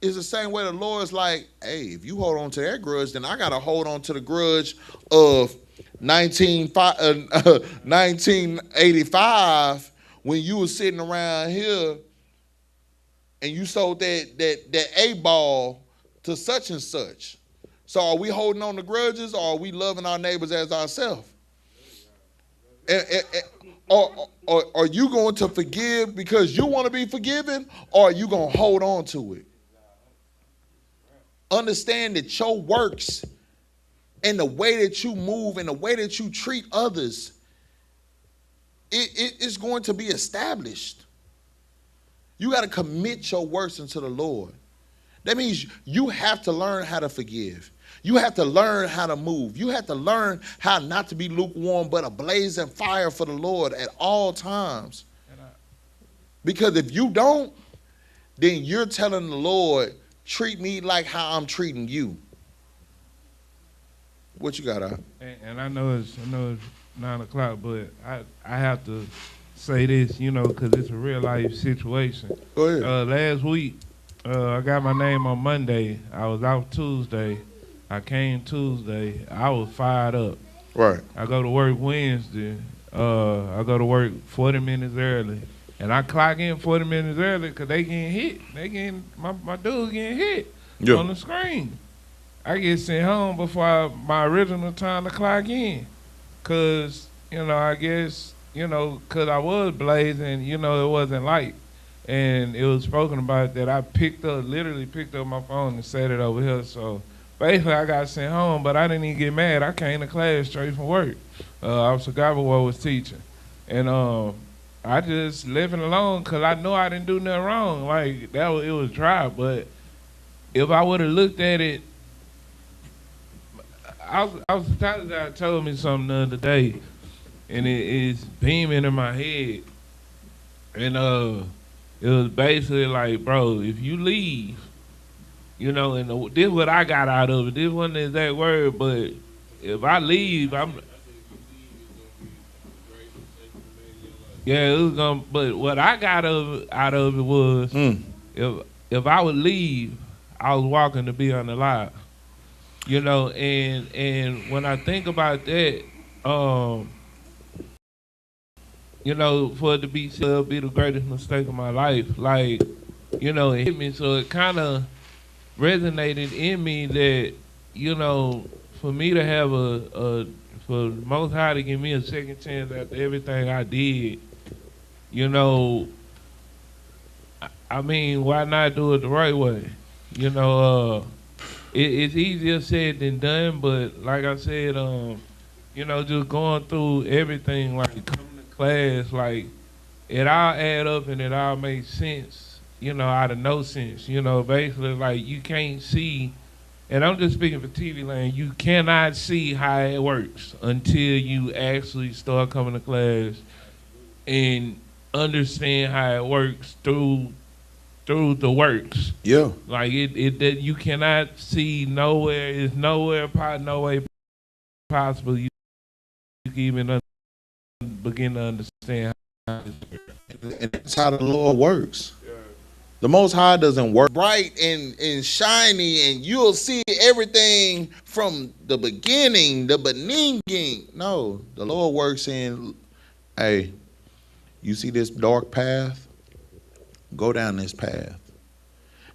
is the same way the Lord's like, hey, if you hold on to that grudge, then I got to hold on to the grudge of 1985 when you were sitting around here and you sold that A-ball to such and such. So are we holding on to grudges or are we loving our neighbors as ourselves? Or are you going to forgive because you want to be forgiven, or are you going to hold on to it? Understand that your works and the way that you move and the way that you treat others, it is going to be established. You got to commit your works unto the Lord. That means you have to learn how to forgive. You have to learn how to move. You have to learn how not to be lukewarm, but a blazing fire for the Lord at all times. Because if you don't, then you're telling the Lord, treat me like how I'm treating you. What you got, Al? And I know it's 9 o'clock, but I have to say this, because it's a real life situation. Go ahead. Last week, I got my name on Monday. I was out Tuesday. I came Tuesday. I was fired up. Right. I go to work Wednesday. I go to work 40 minutes early. And I clock in 40 minutes early because they getting hit. My dude getting hit on the screen. I get sent home before my original time to clock in. Because, I guess, because I was blazing, it wasn't light. And it was spoken about that I literally picked up my phone and set it over here. So basically, I got sent home, but I didn't even get mad. I came to class straight from work. Officer Galv was teaching. And I just left it alone because I know I didn't do nothing wrong. Like, it was dry. But if I would have looked at it, I was that told me something the other day, and it is beaming in my head. And it was basically like, bro, if you leave, and this is what I got out of it. This wasn't the exact word, but if I leave, it was gonna. But what I got out of it was, if I would leave, I was walking to be unalive. And when I think about that, for it to be the greatest mistake of my life, like, it hit me, so it kind of resonated in me that, for me to have for Most High to give me a second chance after everything I did, I mean, why not do it the right way? it's easier said than done. But like I said, just going through everything, like coming to class, like it all add up and it all makes sense. Out of no sense. Basically, like you can't see. And I'm just speaking for TV Land. You cannot see how it works until you actually start coming to class and understand how it works through the works. Yeah. Like it that you cannot see nowhere. It's no way possible you can even begin to understand how it works. And that's how the Lord works. The Most High doesn't work bright and shiny, and you'll see everything from the beginning, the beginning. No, the Lord works in, hey, you see this dark path? Go down this path.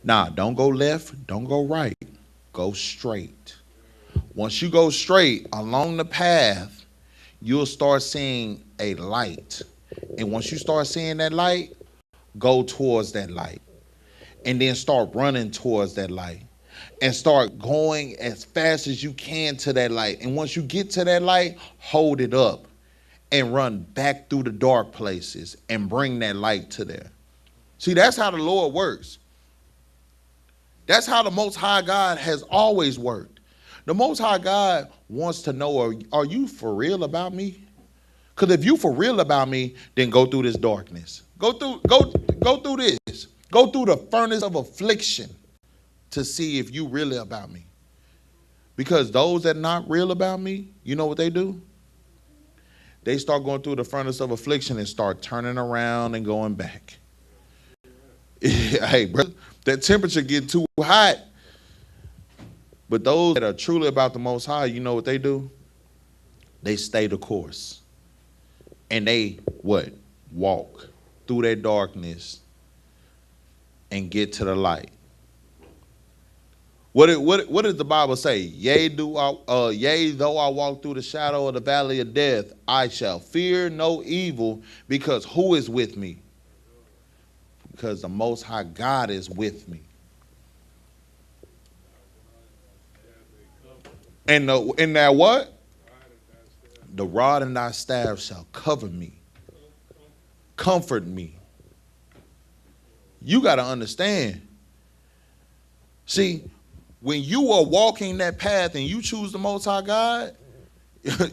Nah, don't go left, don't go right. Go straight. Once you go straight along the path, you'll start seeing a light. And once you start seeing that light, go towards that light. And then start running towards that light. And start going as fast as you can to that light. And once you get to that light, hold it up and run back through the dark places and bring that light to there. See, that's how the Lord works. That's how the Most High God has always worked. The Most High God wants to know, are you for real about me? Because if you for real about me, then go through this darkness. Go through this. Go through the furnace of affliction to see if you really about me. Because those that are not real about me, you know what they do? They start going through the furnace of affliction and start turning around and going back. Hey, brother, that temperature get too hot. But those that are truly about the Most High, you know what they do? They stay the course. And they, what? Walk through that darkness and get to the light. What does the Bible say? Yea, though I walk through the shadow of the valley of death, I shall fear no evil, because who is with me? Because the Most High God is with me. And that what? The rod and thy staff shall cover me, comfort me. You got to understand. See, when you are walking that path and you choose the Most High God,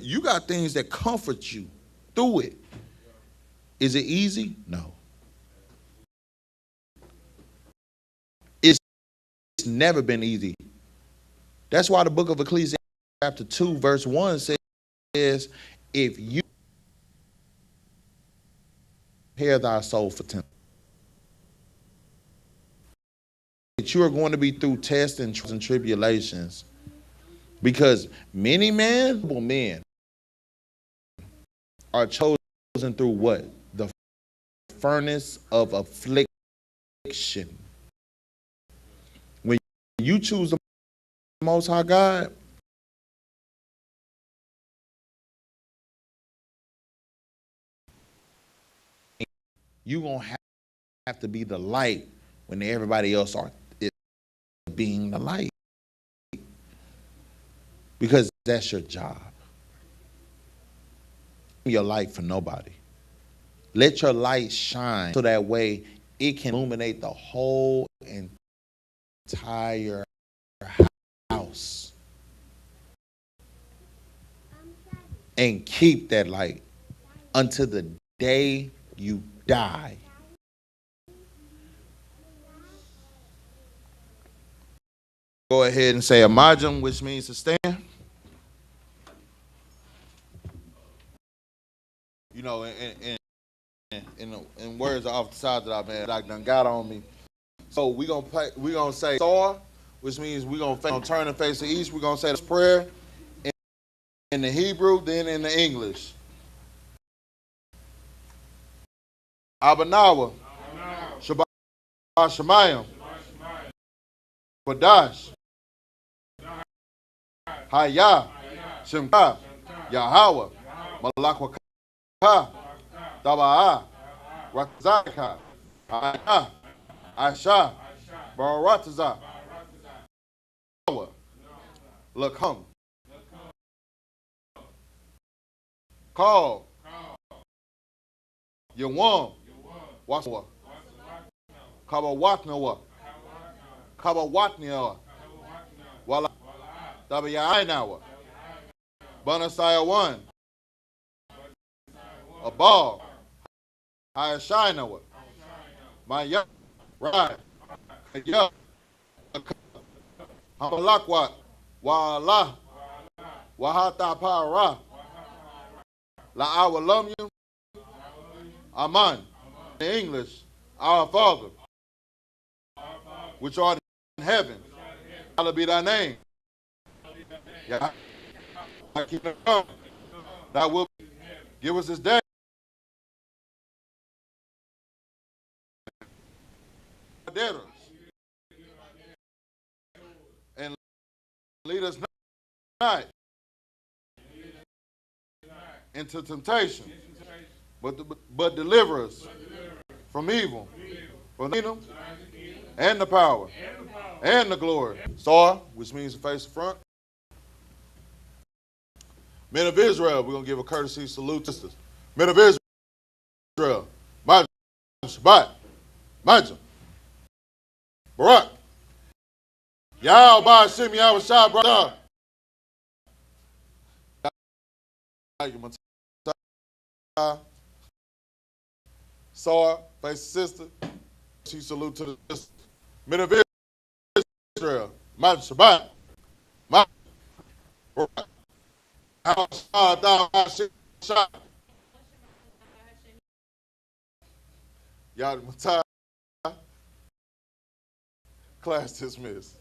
you got things that comfort you through it. Is it easy? No. It's never been easy. That's why the book of Ecclesiastes chapter 2 verse 1 says, if you prepare thy soul for temptation, that you are going to be through tests and tribulations, because many men are chosen through what? The furnace of affliction. When you choose the Most High God, you're going to have to be the light when everybody else are being the light, because that's your job. Your light for nobody. Let your light shine so that way it can illuminate the whole entire house and keep that light until the day you die. Go ahead and say Amajim, which means to stand. You know, in words off the side that I've been, like done got on me. So we're gonna say Sor, which means we're gonna turn and face the east. We're gonna say this prayer in the Hebrew, then in the English. Abanawa, Shabbat Shemayim, Badash, Hayah, Shemka, Yahweh, Malakwaka, Taba'ah, Rakzaka, Ayah, Aisha, Baratazah, Look, come. Call. You want. Watch what? Kaba Watnawa. Kaba Watnia. Wala. WINAWA. Bonasaya 1. A ball. I.S.U.P.K. My young. Right. Yeah. Hamalakwa. Wala. Wahata para. La awalum you. Aman. In English, our Father, which art in heaven, hallowed be thy name. Yeah. Keep it coming. Thou wilt give us this day. Debtors. And lead us not into temptation, but deliver us from evil. For the kingdom and the power and the glory. Star, which means face to front. Men of Israel, we're going to give a courtesy salute to sisters. Men of Israel, Majah, Shabbat, Majah, Barak, Yahweh, Ba'ashim, Yahweh, Shah, brother. Sar, face sister, she salute to the sister. Men of Israel, Majah, Shabbat, Majah, Barak, Yahweh, Shah, Ba'ashim, Shah. Yahweh, class dismissed.